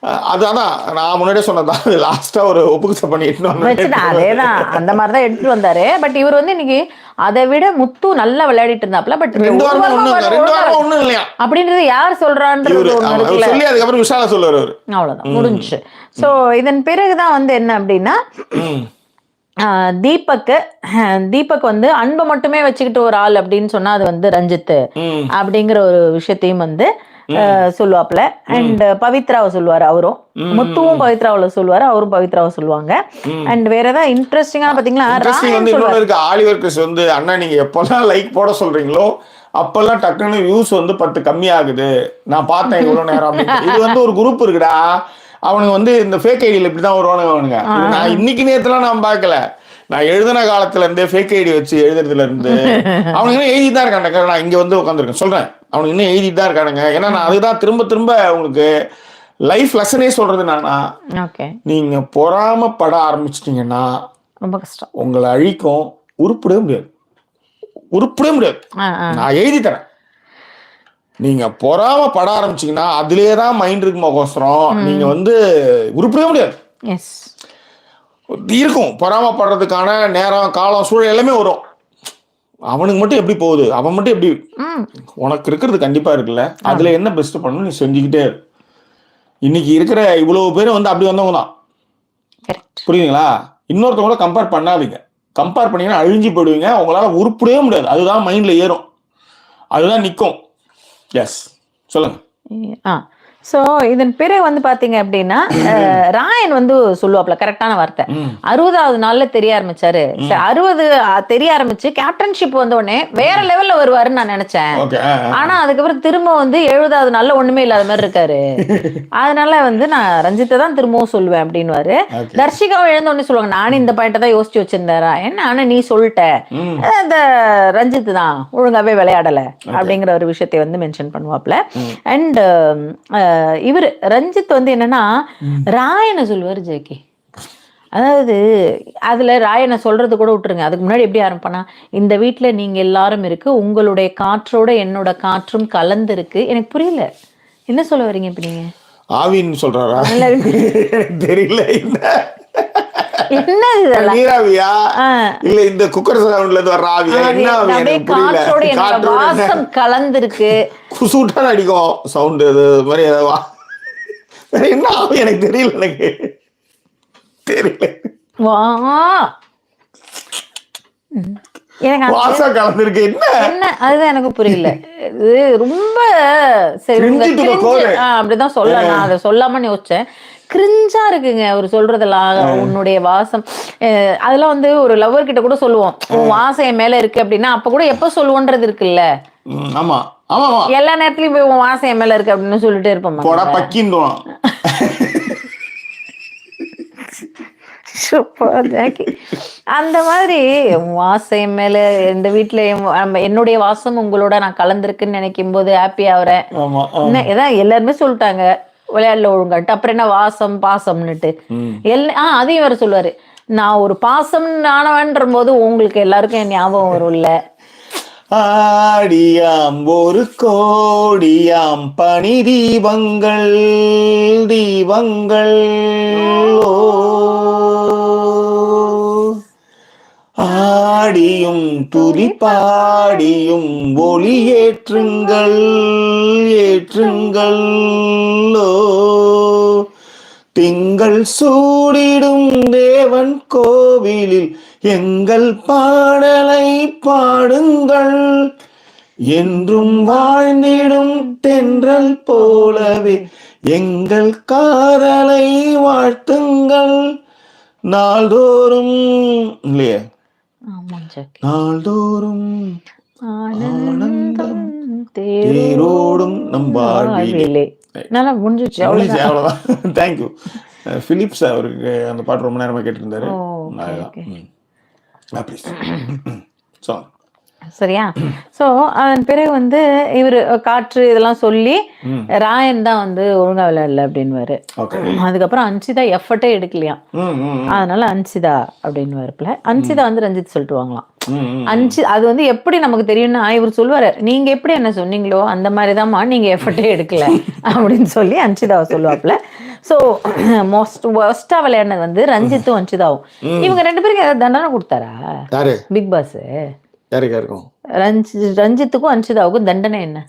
அதான் நான் முன்னாடியே சொன்னதான், லாஸ்டா ஒரு ஒப்புக்கு பண்ணிட்டு அதேதான் அந்த மாதிரிதான் எடுத்துட்டு வந்தாரு. பட் இவர் வந்து இன்னைக்கு அதை விட முத்து நல்லா விளையாடிட்டு இருந்தாப்ல. பட் 2 வாரமா ஒண்ணும் இல்லையா அப்படின்றது யார் சொல்றான்றது ஒண்ணு இருக்குல்ல. சொல்லி அதுக்கப்புறம் விஷால சொல்லுவாரு. அவ்வளவுதான் முடிஞ்சு. சோ இதன் பிறகுதான் வந்து என்ன அப்படின்னா, தீபக் வந்து அன்பை மட்டுமே வச்சுக்கிட்டு ஒரு ஆள் அப்படின்னு சொன்னா அது வந்து ரஞ்சித் அப்படிங்கிற ஒரு விஷயத்தையும் வந்து சொல்லுவாப்ல. அண்ட் பவித்ராவை சொல்லுவாரு அவரும், முத்துவும் பவித்ராவில சொல்லுவாரு, அவரும் பவித்ராவை சொல்லுவாங்க. அண்ட் வேற ஏதாவது இன்ட்ரெஸ்டிங்கா பாத்தீங்கன்னா, ஆலிவர் கிறிஸ் வந்து அண்ணா நீங்க எப்பெல்லாம் லைக் போட சொல்றீங்களோ அப்பெல்லாம் டக்குன்னு வியூஸ் வந்து 10 கம்மி ஆகுது, நான் பார்த்தேன் இவ்வளவு நேரம். இது வந்து ஒரு குரூப் இருக்குடா, அவனுக்கு வந்து இந்த ஃபேக் ஐடியில் இப்படிதான் வருவானுங்க. நான் இன்னைக்கு நேரத்துல நான் பார்க்கல, நான் எழுதின காலத்துல இருந்தே ஃபேக் ஐடி வச்சு எழுதுறதுல இருந்து அவனுக்கு இன்னும் எழுதி தான் இருக்கானுங்க. நான் இங்க வந்து உட்காந்துருக்கேன் சொல்றேன், அவனுக்கு இன்னும் எழுதி தான் இருக்கானுங்க. ஏன்னா நான் அதுதான் திரும்ப திரும்ப உங்களுக்கு லைஃப் லெசனே சொல்றது என்னன்னா, நீங்க பொறாமப்பட ஆரம்பிச்சிட்டீங்கன்னா ரொம்ப கஷ்டம், உங்களை அழிக்கும், உருப்படவே முடியாது. நான் எழுதி தரேன். நீங்க பொறாமப்பட ஆரம்பிச்சீங்கன்னா அதுலயே தான் மைண்ட் இருக்குமோசரம் நீங்க வந்து உருப்படவே முடியாது. இருக்கும் பொறாமப்படுறதுக்கான நேரம் காலம் சூழல் எல்லாமே வரும். அவனுக்கு மட்டும் எப்படி போகுது, அவன் மட்டும் எப்படி, உனக்கு இருக்கிறது கண்டிப்பா இருக்குல்ல, அதுல என்ன பெஸ்ட் பண்ணணும் நீ செஞ்சுக்கிட்டே இரு. இன்னைக்கு இருக்கிற இவ்வளவு பேரும் வந்து அப்படி வந்தவங்க தான், புரியுதுங்களா? இன்னொருத்தவங்கள கம்பேர் பண்ணாதீங்க. கம்பேர் பண்ணீங்கன்னா அழிஞ்சு போயிடுவீங்க, உங்களால உருப்படவே முடியாது. அதுதான் மைண்ட்ல ஏறும், அதுதான் நிற்கும். எஸ் சொல்லுங்க. ஸோ இதன் பிறகு வந்து பாத்தீங்க அப்படின்னா, ராயன் வந்து சொல்லுவாப்ல கரெக்டான வார்த்தை, 60வது நாள்ல தெரிய ஆரம்பிச்சாரு. 60 தெரிய ஆரம்பிச்சு கேப்டன்ஷிப் வந்த உடனே வேற லெவல்ல வருவாருன்னு நான் நினைச்சேன். ஆனா அதுக்கப்புறம் திரும்ப வந்து 70வது நாள்ல ஒண்ணுமே இல்லாத மாதிரி இருக்காரு. அதனால வந்து நான் ரஞ்சித்தை தான் திரும்பவும் சொல்லுவேன் அப்படின்னுவாரு. தர்ஷிகாவை எழுந்த உடனே சொல்லுவாங்க, நானும் இந்த பாயிண்ட தான் யோசிச்சு வச்சிருந்தேன் ராயன், ஆனா நீ சொல்லிட்ட இந்த ரஞ்சித் தான் ஒழுங்காவே விளையாடல அப்படிங்கிற ஒரு விஷயத்தை வந்து மென்ஷன் பண்ணுவாப்ல. அண்ட் இவர் ரஞ்சித் வந்து என்னன்னா ராயனை சொல்லுவாரு ஜெகி. அதாவது அதுல ராயனை சொல்றது கூட விட்டுருங்க, அதுக்கு முன்னாடி எப்படி ஆரம்பிப்பானா, இந்த வீட்டுல நீங்க எல்லாரும் இருக்கு, உங்களுடைய காற்றோட என்னோட காற்றும் கலந்து இருக்கு. எனக்கு புரியல என்ன சொல்ல வரீங்க இப்ப நீங்க? ஆவின்னு சொல்றாரா தெரியல. என்ன நீராவியா இல்ல இந்த குக்கர் சவுண்ட்ல இருந்து வர ஆவியா? என்ன ஆவி எனக்கு புரியல. காற்றோட என்னோட வாசம் கலந்து இருக்கு. குசூட்டா அடிக்கும் சவுண்ட், அது மாதிரி ஏதாவது என்ன ஆவி எனக்கு தெரியல, எனக்கு தெரியல. வா எனக்கு வாசம் கலந்துருக்கு என்ன அதுதான் எனக்கு புரியல. இது ரொம்ப சரி அப்படிதான் சொல்ல, நான் அதை சொல்லாம யோசிச்சேன். கிரிஞ்சா இருக்குங்க அவர் சொல்றதெல்லாம். உன்னுடைய வாசம் அதெல்லாம் வந்து ஒரு லவ்வர் கிட்ட கூட சொல்லுவோம், உன் வாசம் என் மேல இருக்கு அப்படின்னா அப்ப கூட எப்ப சொல்லுவோன்றது இருக்குல்ல. ஆமா ஆமா எல்லா நேரத்துலயும் போய் உன் வாசம் என் மேல இருக்கு அப்படின்னு சொல்லிட்டே இருப்போம். அந்த மாதிரி வாசம் மேல இந்த வீட்டுல என்னுடைய வாசம் உங்களோட நான் கலந்துருக்குன்னு நினைக்கும் போது ஹாப்பி ஆகுறேன். ஏதாவது எல்லாருமே சொல்லிட்டாங்க விளையாடல ஒழுங்காட்டு, அப்புறம் என்ன வாசம் பாசம்னுட்டு அதையும் வேற சொல்லுவாரு. நான் ஒரு பாசம் ஆனவன்ற போது உங்களுக்கு எல்லாருக்கும் என் ஞாபகம் வரும்ல. ஆடியாம் ஒரு கோடியாம் பனி தீபங்கள் தீபங்கள் ஆடியும் துதிப்பாடியும் ஒளி ஏற்றுங்கள் ஏற்றுங்கள். திங்கள் சூடிடும் தேவன் கோவிலில் எங்கள் பாடலை பாடுங்கள், என்றும் வாழ்ந்திடும் தென்றல் போலவே எங்கள் காதலை வாழ்த்துங்கள். நாள்தோறும் இல்லையே, நாள்தோறும் ஆனந்தம் தேரோடும் நம் வாழ்விலே. நல்லா முடிஞ்சிச்சு, அவ்வளவுதான். தேங்க்யூ. பிலிப்ஸ் அவருக்கு அந்த பாட்டு ரொம்ப நேரமா கேட்டு இருந்தாரு. சரியா? சோ அதன் பிறகு வந்து இவரு காற்று இதெல்லாம் சொல்லி ராயன் தான் வந்து ஒழுங்கா விளையாடல அப்படின்னுவாரு. அதுக்கப்புறம் அன்சிதா எஃபர்ட்டே எடுக்கலையா, அதனால அன்சிதா அப்படின்னு வரப்பல அன்சிதா வந்து ரஞ்சித் சொல்லிட்டு வாங்கலாம். அது வந்து எப்படி நமக்கு தெரியும்னா, இவர் சொல்லுவாரு, நீங்க எப்படி என்ன சொன்னீங்களோ அந்த மாதிரிதான்மா, நீங்க எஃபர்ட்டே எடுக்கல அப்படின்னு சொல்லி அன்சிதாவை சொல்லுவாப்ல. சோ மோஸ்டா விளையாடினது வந்து ரஞ்சித்தும் அன்ஷிதாவும். இவங்க 2 பேருக்கு ஏதாவது தண்டனை கொடுத்தாரா யாரு பிக் பாஸ்? யாருக்கு இருக்கும்? ரஞ்சித்துக்கும் அன்ஷிதாவுக்கும் தண்டனை என்ன?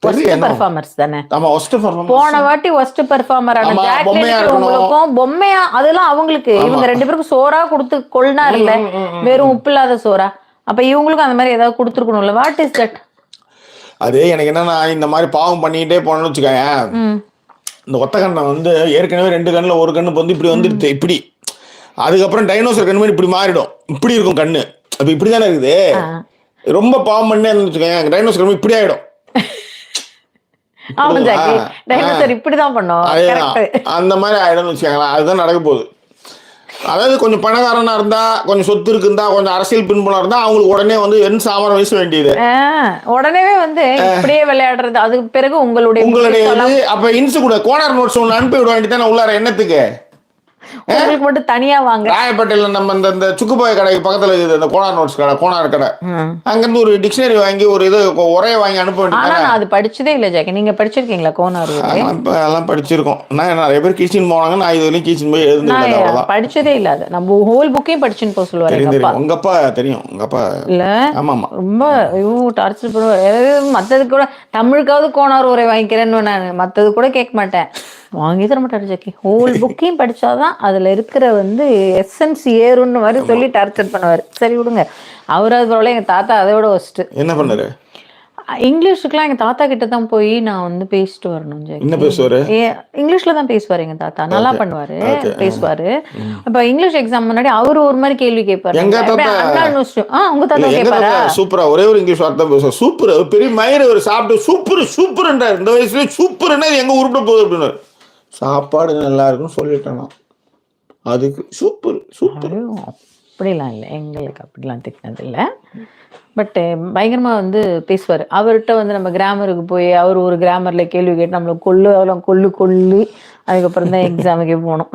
பெர்ஃபார்மர்ஸ் தானே. ஆமா, ஒஸ்ட் பெர்ஃபார்மன்ஸ். போன வாட்டி ஒஸ்ட் பெர்ஃபார்மர் ஆன ஜாக்லினுக்கும் பொம்மையா அதெல்லாம் அவங்களுக்கு. இவங்க 2 பேருக்கும் சோறா கொடுத்து கொள்னார் இல்ல, வெறும் உப்பு இல்லாத சோறா. அப்ப இவங்களுக்கும் அந்த மாதிரி ஏதாவது கொடுத்துருக்கணும்ல. What is that? அது எனக்கு என்னன்னா, இந்த மாதிரி பாவம் பண்ணிக்கிட்டே போனோம்னு வச்சுக்கோங்க, இந்த ஒத்த கண்ணை வந்து ஏற்கனவே 2 கண்ணுல ஒரு கண்ணு வந்து இப்படி வந்துடுது இப்படி, அதுக்கப்புறம் டைனோசர் கண்ணு மாதிரி இப்படி மாறிடும், இப்படி இருக்கும் கண்ணு. அப்ப இப்படிதானே இருக்குது. ரொம்ப பாவம் பண்ணே வச்சுக்கோங்க, டைனோசர் கண்ணு இப்படி ஆயிடும். இப்படிதான் பண்ணும், அந்த மாதிரி ஆயிடும் வச்சுக்கோங்களேன். அதுதான் நடக்க போகுது. அதாவது கொஞ்சம் பணக்காரனா இருந்தா, கொஞ்சம் சொத்து இருக்குந்தா, கொஞ்சம் அரசியல் பின்புலம் இருந்தா அவங்களுக்கு உடனே வந்து என் சாமரம் வீச வேண்டியது, உடனே வந்து இப்படியே விளையாடுறது. அதுக்கு பிறகு உங்களுடைய அப்ப இன்சு கூட கோனார் நோட்ஸ் ஒன்று அனுப்பி விட வேண்டியதானே உள்ளார. என்னத்துக்கு உங்களுக்கு மட்டும் தனியா வாங்க. ராயப்பேட்டையில நம்ம இந்த சுக்குப்பாய் கடைக்கு பக்கத்துல இருக்குது இந்த கோனார் நோட்ஸ் கடை, கோனார் கடை. அங்கிருந்து ஒரு டிக்ஷனரி வாங்கி ஒரு இது உரைய வாங்கி அனுப்ப வேண்டியது. அது படிச்சதே இல்ல ஜாக்கி. நீங்க படிச்சிருக்கீங்களா கோனார்? அதெல்லாம் படிச்சிருக்கோம். நான் நிறைய பேர் கீச்சின் போனாங்க, நான் இது வரைக்கும் கீச்சின் போய் எழுந்து படிச்சதே இல்ல. அது நம்ம ஹோல் புக்கையும் படிச்சுன்னு போக சொல்லுவாரு. உங்க அப்பா தெரியும், உங்க அப்பா இல்ல? ஆமா ஆமா, ரொம்ப டார்ச்சர் பண்ணுவார். மத்தது கூட தமிழுக்காவது கோனார் உரை வாங்கிக்கிறேன்னு நான் மத்தது கூட கேட்க மாட்டேன், வாங்கி தர மாட்டாரு ஜாக்கி. ஹோல் புக்கையும் படிச்சாதான் அதுல இருக்கிற வந்து எசன்ஸ் ஏறுன்னு மாதிரி சொல்லி டார்ச்சர் பண்ணுவாரு. சரி விடுங்க, அவராது பரவாயில்ல. எங்க தாத்தா அதை விட ஒஸ்ட். என்ன பண்ணாரு? இங்கிலீஷுக்குலாம் எங்க தாத்தா கிட்ட தான் போய் நான் வந்து பேசிட்டு வரணும் ஜாக்கி. என்ன பேசுவாரு? இங்கிலீஷ்ல தான் பேசுவாரு எங்க தாத்தா. நல்லா பண்ணுவாரு, பேசுவாரு. இப்ப இங்கிலீஷ் எக்ஸாம் முன்னாடி அவரு ஒரு மாதிரி கேள்வி கேட்பாரு. உங்க தாத்தா கேட்பாரா? சூப்பரா ஒரே ஒரு இங்கிலீஷ் வார்த்தை பேசுவார். சூப்பர், பெரிய மயிறு ஒரு சாப்பிட்டு சூப்பர் சூப்பர்ன்றார். இந்த வயசுல சூப்பர்னா எங்க உருப்பிட போகுது அப்படின்னு. சாப்பாடு நல்லா இருக்குன்னு சொல்லிட்டேன், அதுக்கு சூப்பர் சூப்பர். அப்படிலாம் இல்லை, எங்களுக்கு அப்படிலாம் திட்டினது இல்லை. பட் பயங்கரமாக வந்து பேசுவார். அவர்கிட்ட வந்து நம்ம கிராமருக்கு போய் அவர் ஒரு கிராமரில் கேள்வி கேட்டு நம்மளை கொள்ளு அதுக்கப்புறம் தான் எக்ஸாமுக்கே போனோம்.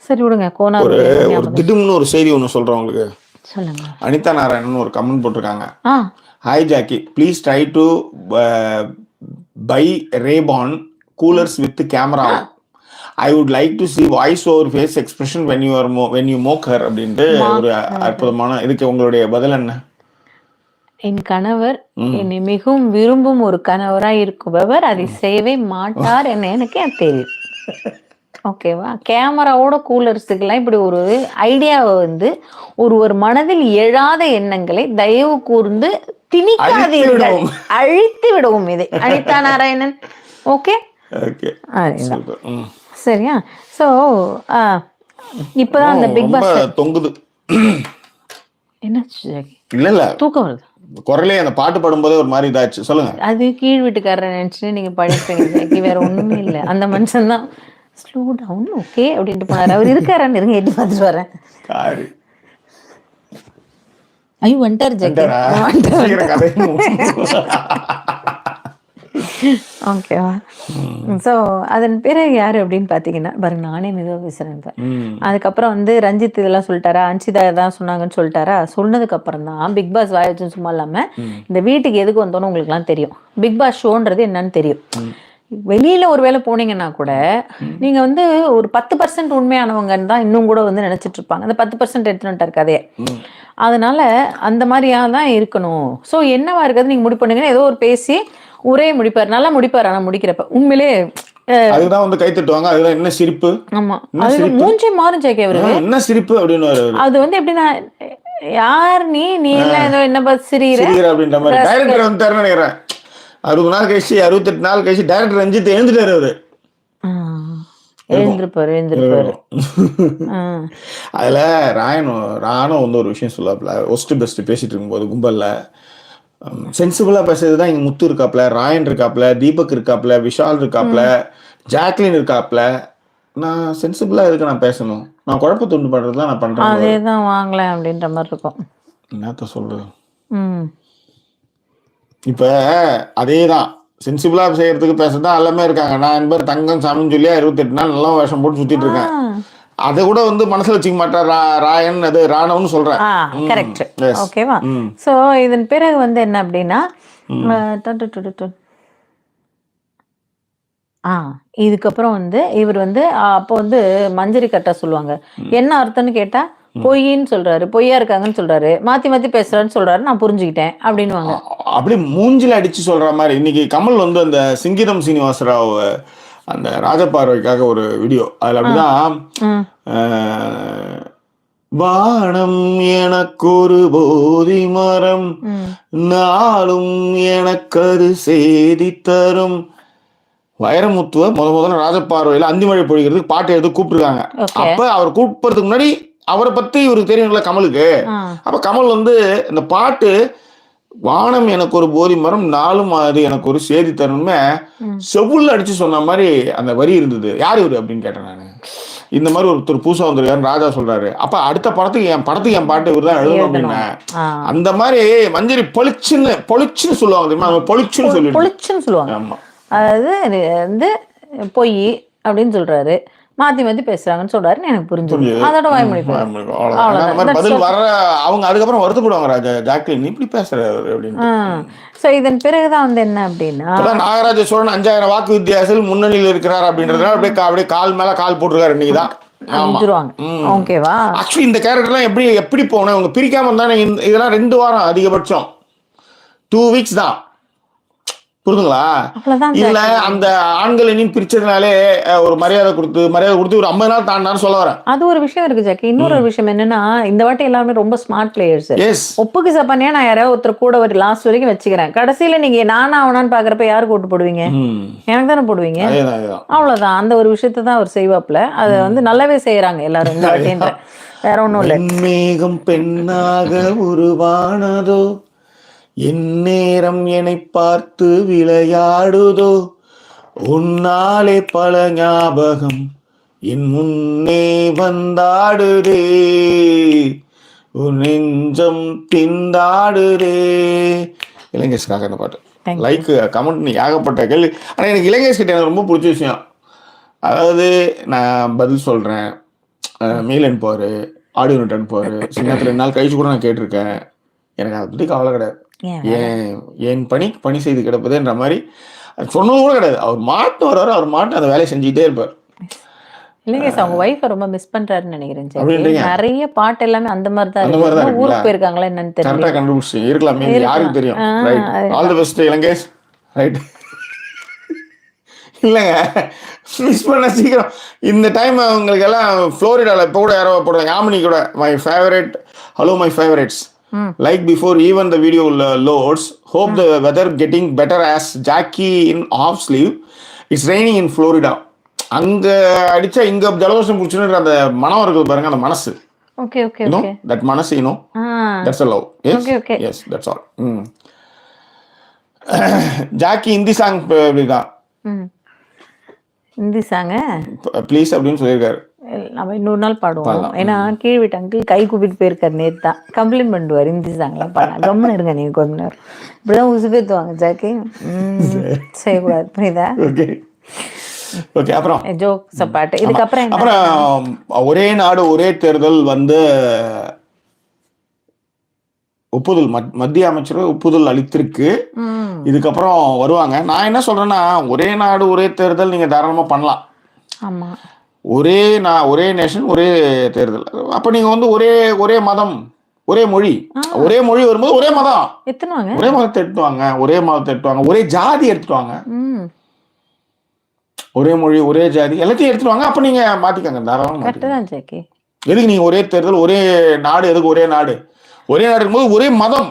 சரி விடுங்க. கோனார் ஒரு திடும்னு ஒரு செய்தி ஒன்று சொல்கிறேன் உங்களுக்கு. சொல்லுங்க. அனிதா நாராயணன் ஒரு கமெண்ட் போட்டிருக்காங்க. Hi Jackie, please try to buy Rayban coolers with camera. I would like to see voice over face expression when you mock her அப்படின்ட்டு ஒரு அற்புதமான. இதுக்கு உங்களுடைய பதில் என்ன? என் கணவர் என்னை மிகவும் விரும்பும் ஒரு கணவராய் இருக்குபவர் அதை செய்யவே மாட்டார் என்ன எனக்கு தெரியும். ஓகேவா? கேமராவோட கூலர்ஸுக்கெல்லாம் இப்படி ஒரு ஐடியாவை வந்து ஒரு மனதில் எழாத எண்ணங்களை தயவு கூர்ந்து திணிக்காதீர்கள், அழித்து விடவும் இதை. அனிதா நாராயணன். ஓகே, சரியா? சோ இப்பதான் அந்த பிக் பாஸ் தொங்குது. என்ன இல்ல இல்ல தூக்கம் வருது. குரலே அந்த பாட்டு பாடும்போதே ஒரு மாதிரி இதாச்சு. சொல்லுங்க. அது கீழ் வீட்டுக்காரர் நினைச்சு நீங்க படிப்பீங்க, வேற ஒண்ணுமே இல்ல. அந்த மனுஷன் தான் ஸ்லோ டவுன் ஓகே அப்படின்ட்டு போனாரு. அவர் இருக்காரான்னு இருங்க, எட்டி பார்த்துட்டு வரேன். ஐயோ வந்துட்டாரு ஜாக்கி. ஓகேவா? ஸோ அதன் பிறகு யாரு அப்படின்னு பாத்தீங்கன்னா பாருங்க, நானே மெதுவாக பேசுறேன். அதுக்கப்புறம் வந்து ரஞ்சித் இதெல்லாம் சொல்லிட்டாரா, அன்ஷிதா தான் சொன்னாங்கன்னு சொல்லிட்டாரா. சொன்னதுக்கு அப்புறம் தான் பிக் பாஸ் வாய வச்சுன்னு சும்மா இல்லாம இந்த வீட்டுக்கு எதுக்கு வந்தோன்னு உங்களுக்கு எல்லாம் தெரியும். பிக் பாஸ் ஷோன்றது என்னன்னு தெரியும். வெளியில ஒரு வேளை போனீங்கன்னா கூட நீங்க வந்து ஒரு 10% உண்மையானவங்கன்னு தான் இன்னும் கூட வந்து நினைச்சிட்டு இருப்பாங்க. அந்த 10% எடுத்துட்டாரு கதையை. அதனால அந்த மாதிரியா தான் இருக்கணும். ஸோ என்னவா இருக்கிறது நீங்க முடிவு பண்ணுங்கன்னா ஏதோ ஒரு பேசி ஒரே முடிப்பாரு, நல்லா முடிப்பாரு. ஆனா முடிக்கிறப்ப உண்மையிலே அதுதான் வந்து கை தட்டுவாங்க. அதுதான் என்ன சிரிப்பு. ஆமா, அது மூஞ்சே மாறும் ஜாக்கி. அவரு என்ன சிரிப்பு அப்படின்னு அது வந்து எப்படின்னா, யார் நீ எல்லாம் ஏதோ என்ன பார்த்து சிரிக்கிற அப்படின்ற மாதிரி. டைரக்டர் வந்து நினைக்கிறேன் 60 நாள் கழிச்சு 68 நாள் கழிச்சு டைரக்டர் ரஞ்சித் எழுந்துட்டாரு. அவரு எழுந்திருப்பாரு. அதுல ராணும் வந்து ஒரு விஷயம் சொல்லாப்ல, ஒஸ்ட் பெஸ்ட் பேசிட்டு இருக்கும்போது கும்பல்ல சென்சிபிளா பேசுறதுதான் இங்க முத்து இருக்காப்ல, ராயன் இருக்காப்ல, தீபக் இருக்காப்ல, விஷால் இருக்காப்ல, ஜாக்லின் இருக்காப்ல. நான் சென்சிபிளா இருக்கு, நான் பேசணும், நான் குழப்பத்தை உண்டு பண்றதுதான் நான் பண்றேன். அதேதான் வாங்கல அப்படின்ற மாதிரி இருக்கும். என்னத்த சொல்லு. இப்ப அதேதான் சென்சிபிளா செய்யறதுக்கு பேசுறதுதான் எல்லாமே இருக்காங்க. நான் என்பர் தங்கம் சாமின்னு சொல்லியா 28 நாள் நல்லா வேஷம் போட்டு சுத்திட்டு இருக்கேன். அதை கூட வந்து மனசுல வச்சுக்க மாட்டார் ராயன், அது ராணவன்னு சொல்றேன். கரெக்ட். ஓகேவா? சோ இதன் பிறகு வந்து என்ன அப்படின்னா, இதுக்கப்புறம் வந்து இவர் வந்து அப்போ வந்து மஞ்சரி கட்ட சொல்லுவாங்க. என்ன அர்த்தம்னு கேட்டா பொய்ன்னு சொல்றாரு, பொய்யா இருக்காங்கன்னு சொல்றாரு, மாத்தி மாத்தி பேசுறாருன்னு சொல்றாரு, நான் புரிஞ்சுக்கிட்டேன் அப்படின்னுவாங்க. அப்படி மூஞ்சில அடிச்சு சொல்ற மாதிரி. இன்னைக்கு கமல் வந்து அந்த சிங்கிதம் சீனிவாசராவ் அந்த ராஜபார்வைக்காக ஒரு வீடியோ, அதுல அப்படிதான் வானம் எனக்கொரு போதி மரம், நாளும் எனக்கரு செய்தி தரும். வைரமுத்துவ முதல்ல ராஜபார்வையில அந்திமழை பொழிகிறதுக்கு பாட்டு எழுத கூப்பிட்டுருக்காங்க. அப்ப அவர் கூப்பிடுறதுக்கு முன்னாடி அவரை பத்தி இவருக்கு தெரியும்ல கமலுக்கு. அப்ப கமல் வந்து இந்த பாட்டு வானம் எனக்கு ஒரு போதி மரம், நாளும் அது எனக்கு ஒரு செய்தி தரணுமே செவுல்ல அடிச்சு சொன்ன மாதிரி அந்த வரி இருந்தது. யார் இவரு அப்படின்னு கேட்டேன் நானு. இந்த மாதிரி ஒருத்தர் பூசா வந்திருக்காரு ராஜா சொல்றாரு. அப்ப அடுத்த படத்துக்கு என் பாட்டு இவர் தான் எழுதணும் அப்படின்னு. அந்த மாதிரி மஞ்சரி பொழிச்சுன்னு சொல்லுவாங்க தெரியுமா, பொழிச்சுன்னு சொல்லுவாங்க. ஆமா, அதாவது வந்து பொய் அப்படின்னு சொல்றாரு, மாத்தி மாத்தி பேசுறாங்கன்னு சொல்றாருன்னு எனக்கு புரிஞ்சது. அதோட வாய்மொழி பதில் வர அவங்க அதுக்கப்புறம் வருத்தப்படுவாங்க, ஜாக்லின் இப்படி பேசுறாரு அப்படின்னு. சோ இதன் பிறகுதான் வந்து என்ன அப்படின்னா, நாகராஜ சோழன் 5000 வாக்கு வித்தியாசத்தில் முன்னணியில் இருக்கிறார் அப்படின்றதுனால அப்படியே கால் மேல கால் போட்டுருக்காரு இன்னைக்குதான். ஓகேவா? ஆக்சுவலி இந்த கேரக்டர்லாம் எப்படி போகணும், அவங்க பிரிக்காம இருந்தா இதெல்லாம் 2 வாரம் அதிகபட்சம் 2 வீக்ஸ் தான். புரிதுங்களா? இதுல அந்த ஆண்கள் இனியும் பிரிச்சதுனாலே ஒரு மரியாதை கொடுத்து ஒரு 50 நாள் தாண்டான்னு சொல்ல வரேன். அது ஒரு விஷயம் இருக்கு ஜாக்கி. இன்னொரு விஷயம் என்னன்னா, இந்த வாட்டி எல்லாருமே ரொம்ப ஸ்மார்ட் பிளேயர்ஸ். ஒப்புக்கு சப்பானியா நான் யாராவது ஒருத்தர் கூட ஒரு லாஸ்ட் வரைக்கும் வச்சுக்கிறேன். கடைசியில நீங்க நானா அவனான்னு பாக்குறப்ப யாருக்கு ஓட்டு போடுவீங்க? எனக்கு தானே போடுவீங்க. அவ்வளவுதான். அந்த ஒரு விஷயத்த தான் அவர் செய்வாப்ல. அதை வந்து நல்லாவே செய்யறாங்க எல்லாரும் இந்த வாட்டின்ற. வேற ஒண்ணும் இல்ல. மேகம் பெண்ணாக உருவானதோ, என் நேரம் என்னை பார்த்து விளையாடுதோ, உன்னாலே பல ஞாபகம் என் முன்னே வந்தாடுதே, உன் நெஞ்சம் திண்டாடுதே. இளைஞர்ஸ்க்காக இந்த பாட்டு. லைக் கமெண்ட் ஏகப்பட்ட கேள்வி. ஆனால் எனக்கு இளைஞர்ஸ் கிட்ட எனக்கு ரொம்ப பிடிச்ச விஷயம், அதாவது நான் பதில் சொல்கிறேன், மெயில் அனுப்புவார், ஆடியோ நோட் அனுப்புவார். சில நேரத்தில் 2 நாள் கழிச்சு கூட நான் கேட்டிருக்கேன். எனக்கு அதை பற்றி கவலை கிடையாது. என் பணி செய்து கிடப்பதுன்ற மாதிரி சொன்னது கூட கிடையாது. அவர் மாட்டு வர்றாரு, அவர் மாட்டு அந்த வேலையை செஞ்சுக்கிட்டே இருப்பார். இல்லைங்க சார், அவங்க வைஃபை ரொம்ப மிஸ் பண்றாருன்னு நினைக்கிறேன். நிறைய பாட்டு எல்லாமே அந்த மாதிரி தான் இருக்கு. ஊருக்கு போயிருக்காங்களா என்னன்னு தெரியல. கரெக்டா கண்டுபிடிச்சு இருக்கலாமே, யாருக்கு தெரியும். Right, all the best Ilangesh. Right, இல்லைங்க மிஸ் பண்ண சீக்கிரம். இந்த டைம் உங்களுக்கு எல்லாம் ஃப்ளோரிடால இப்போ கூட யாரோ போடுறாங்க, யாமினி கூட my favourite, hello my favourites, like before even the video loads, hope the weather getting better as Jackie in half sleeve, it's raining in Florida. அங்க அடிச்சா இங்க ஜலதோஷம் புடிச்சுன்ற அந்த மனம் இருக்குது பாருங்க, அந்த மனசு. Okay, that மனசு, that's a love. Yes, yes, that's all. Jackie Hindi song இப்படிதான். ஹிந்தி சாங் ப்ளீஸ் அப்படின்னு சொல்லியிருக்காரு. நம்ம இன்னொரு நாள் பாடுவோம். ஏன்னா கீழ் வீட்டு அங்கிள் கை கூப்பிட்டு போயிருக்காரு நேத்து தான். கம்ப்ளைண்ட் பண்ணுவார், ஹிந்தி சாங்லாம் பாடலாம், கம்முன்னு இருங்க நீங்க கொஞ்ச நேரம். இப்படிதான் உசுபேத்துவாங்க ஜாக்கி. செய்யக்கூடாது, புரியுதா? ஓகே, அப்புறம் ஜோக்ஸ் பாட்டு. இதுக்கப்புறம் அப்புறம் ஒரே நாடு ஒரே தேர்தல் வந்து ஒப்புதல், மத்திய அமைச்சரவை ஒப்புதல் அளித்திருக்கு. இதுக்கப்புறம் வருவாங்க. நான் என்ன சொல்றேன்னா, ஒரே நாடு ஒரே தேர்தல் நீங்க தாராளமா பண்ணலாம். ஆமா, ஒரே நேஷன் ஒரே தேர்தல். அப்ப நீங்க வந்து ஒரே மதம் ஒரே மொழி வரும்போது ஒரே மதம் எத்துவாங்க, ஒரே மதத்தை எடுத்துவாங்க, ஒரே ஜாதி எடுத்துவாங்க, ஒரே மொழி ஒரே ஜாதி எல்லாத்தையும் எடுத்துருவாங்க. அப்ப நீங்க மாத்திக்கங்க, தாராளமா. எதுக்கு நீங்க ஒரே தேர்தல் ஒரே நாடு? எதுக்கு ஒரே நாடு இருக்கும்போது ஒரே மதம்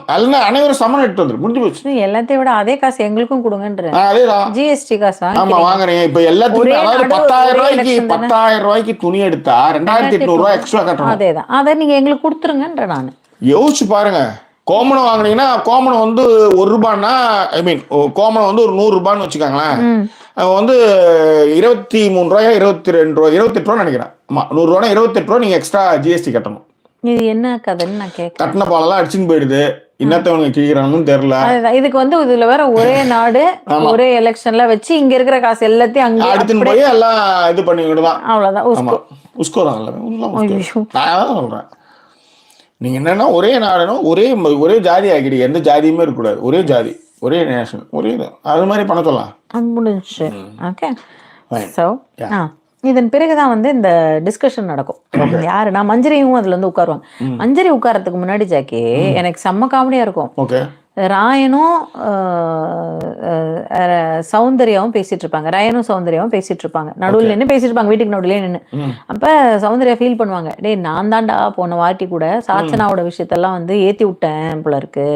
அனைவரும் சமன் எடுத்து வந்துரு, முடிஞ்சு போச்சு. எல்லாத்தையும் விட அதே காசு எங்களுக்கும் கொடுங்கன்ற. அதேதான், ஜிஎஸ்டி காசு. ஆமா, வாங்குறீங்க. இப்ப எல்லாத்துக்கும் அதாவது 10,000 ரூபாய்க்கு துணி எடுத்தா 2,800 ரூபாய் எக்ஸ்ட்ரா கட்டணும். அதேதான், அதை நீங்க எங்களுக்கு கொடுத்துருங்கன்ற. நான் யோசிச்சு பாருங்க, கோமணம் வாங்கினீங்கன்னா கோமணம் வந்து 1 ரூபான்னா, ஐ மீன் கோமணம் வந்து ஒரு 100 ரூபான்னு வச்சுக்காங்களேன், வந்து 23 ரூபாயா 22 ரூபாய் 28 ரூபா நினைக்கிறேன். ஆமா, 100 ரூபாய் 28 ரூபா நீங்க எக்ஸ்ட்ரா ஜிஎஸ்டி கட்டணும். இது என்ன கதைன்னு நான் கேட்க. கட்டின பாலெல்லாம் அடிச்சுன்னு போயிடுது, இன்னத்தவங்க கிழிக்கிறாங்கன்னு தெரியல. இதுக்கு வந்து இதுல வேற ஒரே நாடு ஒரே எலெக்ஷன்ல வச்சு இங்க இருக்கிற காசு எல்லாத்தையும் அங்க எடுத்துன்னு போய் எல்லாம் இது பண்ணிக்கிட்டுதான். அவ்வளவுதான், உஸ்கோதான் சொல்றேன். நீங்க என்னன்னா ஒரே நாடுனா ஒரே ஜாதி ஆகிடுங்க, எந்த ஜாதியுமே இருக்கக்கூடாது, ஒரே ஜாதி ஒரே நேஷன் ஒரே இது, அது மாதிரி பண்ண சொல்லலாம். முடிஞ்சு. ஓகே. ஸோ இதன் பிறகுதான் வந்து இந்த டிஸ்கஷன் நடக்கும். யாருன்னா மஞ்சரியும் அதுல வந்து உட்காருவாங்க. மஞ்சரி உட்காரத்துக்கு முன்னாடி ஜாக்கி எனக்கு செம்ம காமெடியா இருக்கும். ராயனும் சௌந்தர்யாவும் பேசிட்டு இருப்பாங்க. ராயனும் சௌந்தர்யாவும் பேசிட்டு இருப்பாங்க. நடுவில் நின்று பேசிட்டு இருப்பாங்க, வீட்டுக்கு நடுவுலயே நின்று. அப்ப சௌந்தர்யா ஃபீல் பண்ணுவாங்க, டேய் நான் தான்டா போன வாட்டி கூட சாச்சனாவோட விஷயத்தெல்லாம் வந்து ஏத்தி விட்டேன் போல இருக்கு.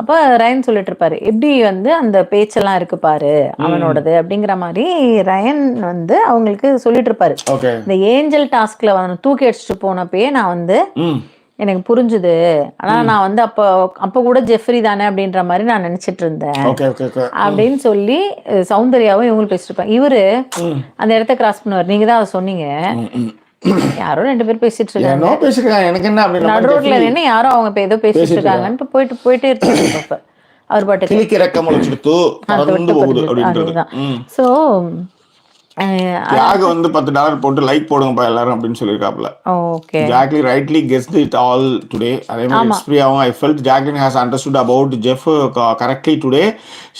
அப்ப ரயன் சொல்லிட்டு இருப்பாரு, எப்படி வந்து அந்த பேச்செல்லாம் இருக்கு பாரு அவனோடது அப்படிங்கிற மாதிரி ரயன் வந்து அவங்களுக்கு சொல்லிட்டு இருப்பாரு. இந்த ஏஞ்சல் டாஸ்க்ல வந்து தூக்கி அடிச்சுட்டு போனப்பயே நான் வந்து எனக்கு புரிஞ்சுது. ஆனா நான் வந்து அப்ப கூட ஜெஃப்ரி தானே அப்படின்ற மாதிரி நான் நினைச்சிட்டு இருந்தேன் அப்படின்னு சொல்லி சௌந்தர்யாவும் இவங்களும் பேசிட்டு இருப்பாங்க. இவரு அந்த இடத்த கிராஸ் பண்ணுவார். நீங்க தான் அதை சொன்னீங்க, யாரோ 2 பேர் பேசிட்டு இருக்காங்க நடு ரோட்ல நின்று, யாரோ அவங்க ஏதோ பேசிட்டு இருக்காங்கன்னு போயிட்டே இருக்காங்க. அவர் பாட்டு சோ வந்து $10 போட்டு லைக் போடுங்கப்பா எல்லாரும் அப்படின்னு சொல்லிருக்காப்ல. Jacqueline rightly guessed it all today. அதே மாதிரி எக்ஸ்பிரியாவும் I felt Jacqueline has understood about Jeff correctly today.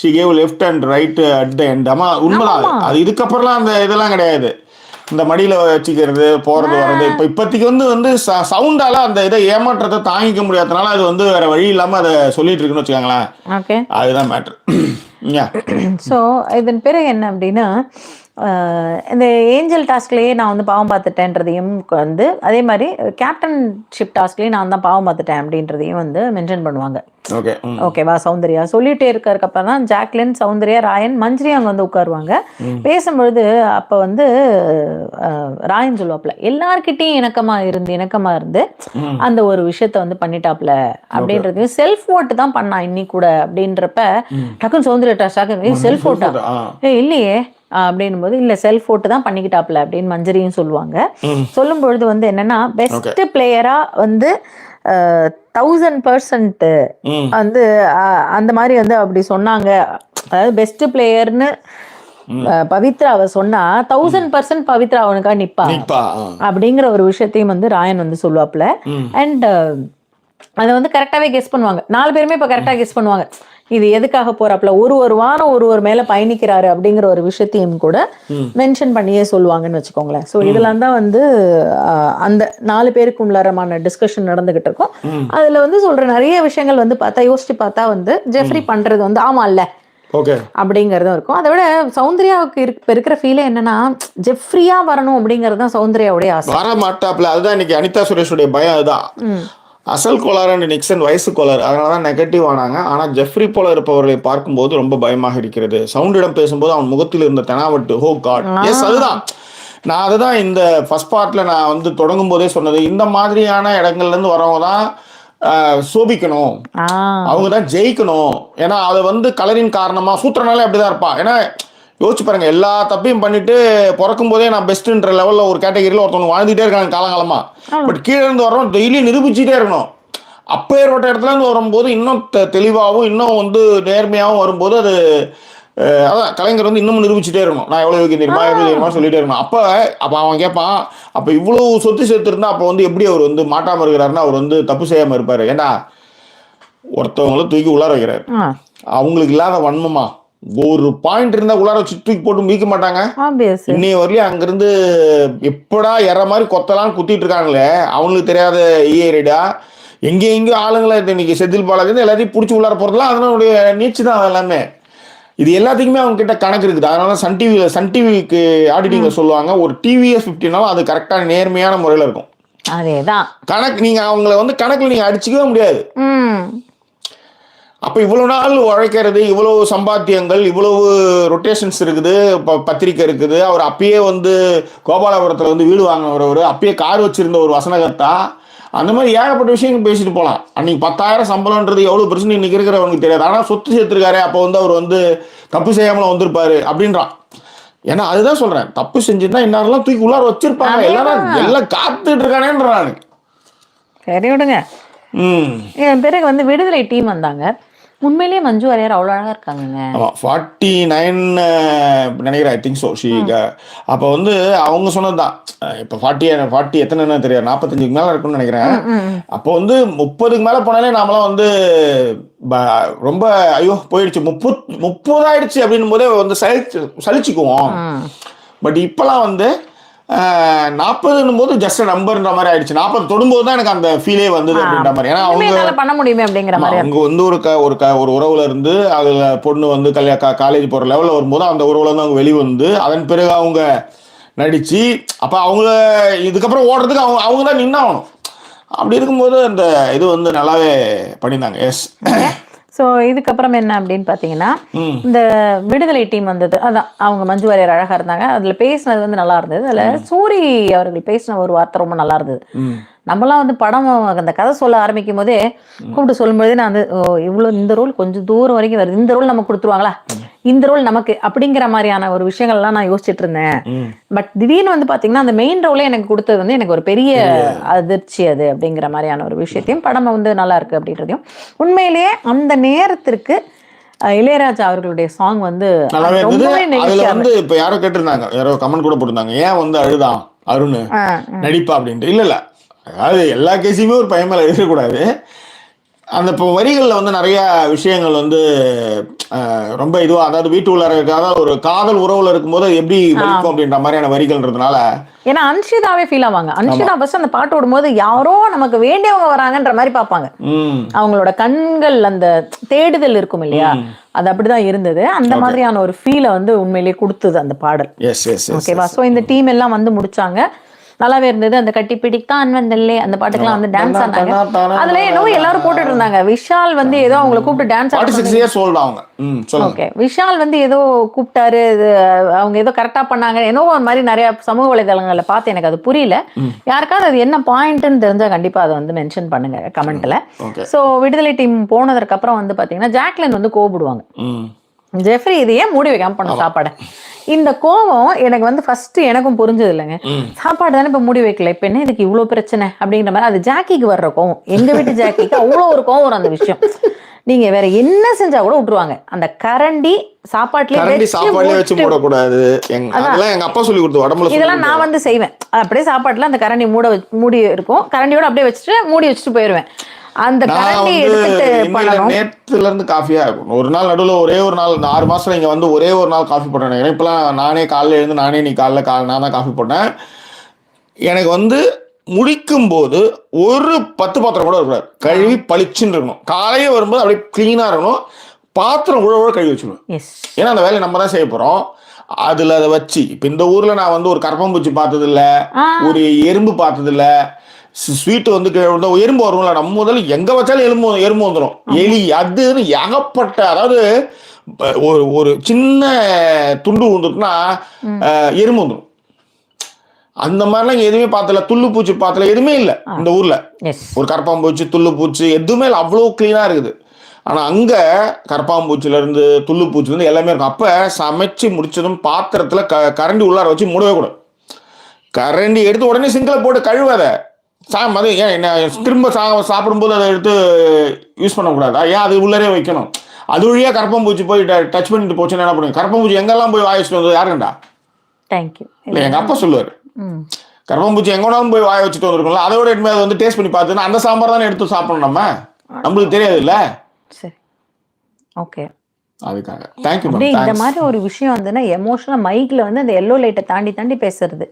She gave left and right at the end. ஆமா உண்மைதான். அது இதுக்கப்புறம்லாம் அந்த இதெல்லாம் கிடையாது. இந்த மடியில வச்சுக்கிறது போறது வர்றது இப்போதைக்கு வந்து சவுண்டால அந்த இதை ஏமாற்றத்தை தாங்கிக்க முடியாதனால அது வந்து வேற வழி இல்லாம அதை சொல்லிட்டு இருக்குன்னு வச்சுக்காங்களேன். அதுதான் மேட்டர். ஸோ இதன் பிறகு என்ன அப்படின்னா, இந்த ஏஞ்சல் டாஸ்க்லேயே நான் வந்து பாவம் பார்த்துட்டேன்றதையும் வந்து அதே மாதிரி கேப்டன்ஷிப் டாஸ்க்லேயே நான் தான் பாவம் பார்த்துட்டேன் அப்படின்றதையும் வந்து மென்ஷன் பண்ணுவாங்க. ஓகேவா? சௌந்தர்யா சொல்லிட்டே இருக்கறதுக்கப்புறம் தான் ஜாக்லின், சௌந்தர்யா, ராயன், மஞ்சரி அங்கே வந்து உட்காருவாங்க. பேசும்பொழுது அப்போ வந்து ராயன் சொல்லுவாப்ல, எல்லார்கிட்டையும் இணக்கமா இருந்து அந்த ஒரு விஷயத்த வந்து பண்ணிட்டாப்ல அப்படின்றதையும், செல்ஃப் ஓட்டு தான் பண்ணா இன்னி கூட அப்படின்றப்ப டக்குன்னு சௌந்தர்யா செல்ஃப் ஓட்டா இல்லையே அப்படின்னும் போது, இல்ல செல்ஃப் ஓட்டு தான் பண்ணிக்கிட்டாப்ல அப்படின்னு மஞ்சரியும் சொல்லுவாங்க. சொல்லும் பொழுது வந்து என்னன்னா, பெஸ்ட் பிளேயரா வந்து 1000% வந்து அந்த மாதிரி வந்து அப்படி சொன்னாங்க. அதாவது பெஸ்ட் பிளேயர்னு பவித்ரா அவ சொன்னா 1000% பவித்ரா அவனுக்கா நிப்பா அப்படிங்கிற ஒரு விஷயத்தையும் வந்து ராயன் வந்து சொல்லுவாப்ல. அண்ட் அதை வந்து கரெக்டாவே கெஸ் பண்ணுவாங்க. 4 பேருமே இப்ப கரெக்டா கெஸ் பண்ணுவாங்க, இது எதுக்காக போறாப்ல, ஒரு வாரம் ஒரு மேல பயணிக்கிறாரு அப்படிங்கிற ஒரு விஷயத்தையும் கூட மென்ஷன் பண்ணியே சொல்லுவாங்கன்னு வச்சுக்கோங்களேன். ஸோ இதெல்லாம் தான் வந்து அந்த 4 பேருக்கு உள்ளாரமான டிஸ்கஷன் நடந்துகிட்டு இருக்கும். அதுல வந்து சொல்ற நிறைய விஷயங்கள் வந்து யோசிச்சு பார்த்தா வந்து ஜெஃப்ரி பண்றது வந்து ஆமா இல்ல அப்படிங்கறதும் இருக்கும். அதை விட சௌந்தர்யாவுக்கு இருக்கிற ஃபீலே என்னன்னா, ஜெஃப்ரியா வரணும் அப்படிங்கறது தான் சௌந்தர்யாவுடைய ஆசை. வர மாட்டாப்ல. அதுதான் இன்னைக்கு அனிதா சுரேஷுடைய பயம். அதுதான் அசல் கோளாறு அண்ட் நிக்சன் வயசு கோளாறு, அதனால தான் நெகட்டிவ் ஆனாங்க. ஆனால் ஜெஃப்ரி போல இருப்பவர்களை பார்க்கும்போது ரொம்ப பயமாக இருக்கிறது. சவுண்டிடம் பேசும்போது அவன் முகத்தில் இருந்த தெனாவட்டு, ஹோ காட், எஸ் அதுதான். நான் அதுதான் இந்த ஃபர்ஸ்ட் பார்ட்ல நான் வந்து தொடங்கும் போதே சொன்னது. இந்த மாதிரியான இடங்கள்ல இருந்து வரவங்க தான் சோபிக்கணும், அவங்க தான் ஜெயிக்கணும். ஏன்னா அது வந்து கலரின் காரணமா சூத்திரனாலே அப்படிதான் இருப்பான். ஏன்னா யோசிச்சு பாருங்க, எல்லா தப்பையும் பண்ணிட்டு பிறக்கும் போதே நான் பெஸ்ட்ன்ற லெவல்ல ஒரு கேட்டகரியில ஒருத்தவங்க வாழ்ந்துட்டே இருக்காங்க காலங்காலமா. பட் கீழே இருந்து வரோம், டெய்லி நிரூபிச்சுட்டே இருக்கணும். அப்பேற்பட்ட இடத்துல இருந்து வரும்போது இன்னும் தெளிவாகவும் இன்னும் வந்து நேர்மையாகவும் வரும்போது அது அதான் கலைஞர் வந்து இன்னமும் நிரூபிச்சுட்டே இருக்கணும். நான் எவ்வளவு தெரியுமா சொல்லிட்டே இருக்கணும். அப்ப அவன் கேட்பான், அப்ப இவ்வளவு சொத்து சேர்த்து இருந்தா அப்ப வந்து எப்படி அவர் வந்து மாட்டாம இருக்கிறாருன்னா அவர் வந்து தப்பு செய்யாம இருப்பாரு. ஏண்டா ஒருத்தவங்களை தூக்கி உள்ளார வைக்கிறாரு, அவங்களுக்கு இல்லாத வன்மமா ஒரு பாயிண்ட் இருந்தா உள்ளார வச்சு தூக்கி போட்டு மீக்க மாட்டாங்க. இன்னைய வரலையும் அங்கிருந்து எப்படா எற மாதிரி கொத்தலாம் குத்திட்டு இருக்காங்களே, அவங்களுக்கு தெரியாத ஈரடா எங்கேயோ ஆளுங்களை இன்னைக்கு செந்தில் பாலாஜி எல்லாத்தையும் பிடிச்சி உள்ளார போறதுலாம் அதனுடைய நீச்சு தான். எல்லாமே இது எல்லாத்துக்குமே அவங்க கிட்ட கணக்கு இருக்குது. அதனால சன் டிவிக்கு ஆடிட்டிங்ல சொல்லுவாங்க, ஒரு டிவிஎஸ் 50னாலும் அது கரெக்டான நேர்மையான முறையில இருக்கும். அதேதான் கணக்கு. நீங்க அவங்கள வந்து கணக்குல நீங்க அடிச்சுக்கவே முடியாது. அப்போ இவ்வளவு நாள் உழைக்கிறது, இவ்வளவு சம்பாத்தியங்கள், இவ்வளவு ரொட்டேஷன்ஸ் இருக்குது, பத்திரிக்கை இருக்குது. அவர் அப்பயே வந்து கோபாலபுரத்தில் வந்து வீடு வாங்கினவர், அப்பயே கார் வச்சிருந்த ஒரு வசனகர்த்தா, அந்த மாதிரி ஏகப்பட்ட விஷயங்கள் பேசிட்டு போகலாம். அன்னைக்கு 10,000 சம்பளம்ன்றது எவ்வளவு பிரச்சனை இன்னைக்கு இருக்கிறவனுக்கு தெரியாது. ஆனால் சொத்து சேர்த்துருக்காரு, அப்போ வந்து அவர் வந்து தப்பு செய்யாமல வந்திருப்பாரு அப்படின்றான். ஏன்னா அதுதான் சொல்றேன், தப்பு செஞ்சுருந்தா இன்னாரெல்லாம் தூக்கி உள்ளார வச்சிருப்பாங்க. எல்லாம் காத்துட்டு இருக்கானேன்றானு. சரி விடுங்க. பிறகு வந்து விடுதலை டீம் வந்தாங்க. உண்மையிலேயே மஞ்சு வாரியர் அவ்வளோ அழகா இருக்காங்க. 49 நினைக்கிறேன், ஐ திங்க் ஸோ. அப்போ வந்து அவங்க சொன்னதுதான். இப்போ 40 எத்தனை தெரியாது, 45க்கு மேலே இருக்குன்னு நினைக்கிறேன். அப்போ வந்து 30க்கு மேலே போனாலே நாமெல்லாம் வந்து ரொம்ப ஐயோ போயிடுச்சு, 30 ஆயிடுச்சு அப்படின்னும் போதே வந்து சலிச்சுக்குவோம். பட் இப்போலாம் வந்து 40 போது ஜஸ்ட் நம்பர்ன்ற மாதிரி ஆயிடுச்சு. 40 தொடும்போது தான் எனக்கு அந்த ஃபீலே வந்தது அப்படின்ற மாதிரி. ஏன்னா அவங்க பண்ண முடியுமே அப்படிங்கிற மாதிரி அவங்க வந்து ஒரு உறவுல இருந்து அதுல பொண்ணு வந்து காலேஜ் போற லெவல்ல வரும்போது அந்த உறவுல இருந்து அவங்க வெளிவந்து அதன் பிறகு அவங்க நடிச்சு அப்ப அவங்க இதுக்கப்புறம் ஓடுறதுக்கு அவங்க தான் நின்னாகணும். அப்படி இருக்கும்போது அந்த இது வந்து நல்லாவே பண்ணியிருந்தாங்க. எஸ். ஸோ இதுக்கப்புறம் என்ன அப்படின்னு பார்த்தீங்கன்னா, இந்த விடுதலை டீம் வந்தது. அதான் அவங்க மஞ்சு வாரியர் அழகா இருந்தாங்க. அதுல பேசினது வந்து நல்லா இருந்தது. அதுல சூரி அவர்கள் பேசின ஒரு வார்த்தை ரொம்ப நல்லா இருந்தது. நம்மலாம் வந்து படம் அந்த கதை சொல்ல ஆரம்பிக்கும் போதே கூப்பிட்டு சொல்லும்போதே நான் வந்து இவ்வளோ இந்த ரோல் கொஞ்சம் தூரம் வரைக்கும் வருது, இந்த ரோல் நமக்கு கொடுத்துருவாங்களா, இந்த ரோல் நமக்கு அப்படிங்கிற மாதிரியான ஒரு விஷயங்கள்லாம் நான் யோசிச்சுட்டு இருந்தேன். பட் திடீர்னு வந்து பாத்தீங்கன்னா அந்த மெயின் ரோலே எனக்கு கொடுத்தது வந்து எனக்கு ஒரு பெரிய அதிர்ச்சி அது அப்படிங்கிற மாதிரியான ஒரு விஷயத்தையும் படம் வந்து நல்லா இருக்கு அப்படின்றதையும் உண்மையிலேயே அந்த நேரத்திற்கு இளையராஜா அவர்களுடைய சாங் வந்து வந்து இப்ப யாரோ கேட்டிருந்தாங்க, யாரோ கமெண்ட் கூட போட்டிருந்தாங்க, ஏன் வந்து அழுதான் அருண் நடிப்பா அப்படின்ட்டு. இல்ல அதாவது எல்லா கேஸையுமே ஒரு பையன் மேல எழுதக்கூடாது. அந்த இப்போ வரிகளில் வந்து நிறைய விஷயங்கள் வந்து ரொம்ப இதுவா, அதாவது வீட்டு உள்ள இருக்காத ஒரு காதல் உறவுல இருக்கும்போது எப்படி வலிக்கும் அப்படின்ற மாதிரியான வரிகள்ன்றதுனால. ஏன்னா அன்ஷிதாவே ஃபீல் ஆவாங்க. அன்ஷிதா பஸ் அந்த பாட்டு ஓடும்போது யாரோ நமக்கு வேண்டியவங்க வராங்கன்ற மாதிரி பார்ப்பாங்க. அவங்களோட கண்கள் அந்த தேடுதல் இருக்கும் இல்லையா, அது அப்படிதான் இருந்தது. அந்த மாதிரியான ஒரு ஃபீலை வந்து உண்மையிலேயே கொடுத்தது அந்த பாடல். ஓகேவா? ஸோ இந்த டீம் எல்லாம் வந்து முடிச்சாங்க, நல்லாவே இருந்தது. அந்த கட்டி பிடித்தான் வந்தல்லே அந்த பாட்டுக்கெல்லாம் வந்து டான்ஸ் ஆனாங்க. அதுல என்னவோ எல்லாரும் போட்டுட்டு இருந்தாங்க. விஷால் வந்து ஏதோ அவங்களை கூப்பிட்டு டான்ஸ் ஓகே, விஷால் வந்து ஏதோ கூப்பிட்டாரு, அவங்க ஏதோ கரெக்டா பண்ணாங்க, ஏதோ ஒரு மாதிரி நிறைய சமூக வலைதளங்கள்ல பார்த்து எனக்கு அது புரியல. யாருக்காவது அது என்ன பாயிண்ட்னு தெரிஞ்சா கண்டிப்பா அதை வந்து மென்ஷன் பண்ணுங்க கமெண்ட்ல. சோ விடுதலை டீம் போனதுக்கு அப்புறம் வந்து பாத்தீங்கன்னா ஜாக்லின் வந்து கோபப்படுவாங்க, ஜெஃப்ரி இது ஏன் மூடி வைக்காம பண்ண சாப்பாடை. இந்த கோவம் எனக்கு வந்து ஃபர்ஸ்ட் எனக்கும் புரிஞ்சது இல்லைங்க. சாப்பாடு தானே இப்ப மூடி வைக்கல, இப்ப என்ன இதுக்கு இவ்வளவு பிரச்சனை அப்படிங்கிற மாதிரி. அது ஜாக்கிக்கு வர்ற கோவம், எங்க வீட்டு ஜாக்கிக்கு அவ்வளோ ஒரு கோவம் வரும் அந்த விஷயம். நீங்க வேற என்ன செஞ்சா கூட விட்டுருவாங்க, அந்த கரண்டி சாப்பாட்டுல வச்சு மூடக்கூடாது. எங்க அப்பா சொல்லி கொடுத்து உடம்புல இதெல்லாம் நான் வந்து செய்வேன். அப்படியே சாப்பாட்டுல அந்த கரண்டி மூடி இருக்கும், கரண்டியோட அப்படியே வச்சுட்டு மூடி வச்சுட்டு போயிடுவேன். அந்த கரண்டி எடுத்துட்டு பண்ணணும். நேத்துல இருந்து காஃபியா இருக்கும். ஒரு நாள் நடுவில் ஒரே ஒரு நாள், இந்த 6 மாசத்துல இங்க வந்து ஒரே ஒரு நாள் காஃபி போட்டேன். இப்பெல்லாம் நானே காலைல எழுந்து நானே நீ நான் தான் காஃபி போட்டேன். எனக்கு வந்து முடிக்கும் போது ஒரு 10 பாத்திரம் கூட இருக்கக்கூடாது, கழுவி பளிச்சுன்னு இருக்கணும். காலையே வரும்போது அப்படியே கிளீனா இருக்கணும், பாத்திரம் கூட கழுவி வச்சுக்கணும். ஏன்னா அந்த வேலையை நம்ம தான் செய்ய போறோம். அதுல அதை வச்சு இப்ப இந்த ஊர்ல நான் வந்து ஒரு கரப்பாம்பூச்சி பார்த்தது இல்ல, ஒரு எறும்பு பார்த்தது இல்ல, ஸ்வீட் வந்து எறும்பு வரும்ல, நம்ம முதல்ல எங்க வச்சாலும் எறும்பு வந்துடும், எலி அது ஏகப்பட்ட. அதாவது ஒரு சின்ன துண்டு வந்துட்டுனா எறும்பு வந்துடும். அந்த மாதிரிலாம் எதுவுமே பார்த்தல, துள்ளு பூச்சி பார்த்தல, எதுவுமே இல்லை இந்த ஊர்ல. ஒரு கரப்பாம்பூச்சி துள்ளு பூச்சி எதுவுமே இல்லை, அவ்வளோ கிளீனா இருக்குது. ஆனா அங்க கரப்பாம்பூச்சில இருந்து துள்ளு பூச்சில இருந்து எல்லாமே இருக்கும். அப்ப சமைச்சு முடிச்சதும் பாத்திரத்துல கரண்டி உள்ளார வச்சு மூடவே கூடாது. கரண்டி எடுத்து உடனே சிங்கில் போட்டு கழுவாத. அது ஏன் என்ன திரும்ப சாப்பிடும்போது அதை எடுத்து யூஸ் பண்ணக்கூடாதா? ஏன் அது உள்ளரே வைக்கணும்? அது வழியா கரப்பாம்பூச்சி போய் டச் பண்ணிட்டு போச்சுன்னா என்ன பண்ணுங்க? கரப்பாம்பூச்சி எங்கெல்லாம் போய் வாய வச்சுட்டு வந்தது யாருங்கடா? தேங்க்யூ. இல்லை எங்க அப்பா சொல்லுவாரு, கரப்பாம்பூச்சி எங்கோனாலும் போய் வாய வச்சுட்டு வந்துருக்கோம்ல, அதோட எடுத்து அதை வந்து டேஸ்ட் பண்ணி பார்த்துன்னா அந்த சாம்பார் தானே எடுத்து சாப்பிடணும், நம்மளுக்கு தெரியாது இல்ல. சரி, ஓகே. அதுக்காக தேங்க்யூ. இந்த மாதிரி ஒரு விஷயம் வந்துன்னா எமோஷனல் மைக்ல வந்து அந்த எல்லோ லைட்டை தாண்டி தாண்டி பேசுறது,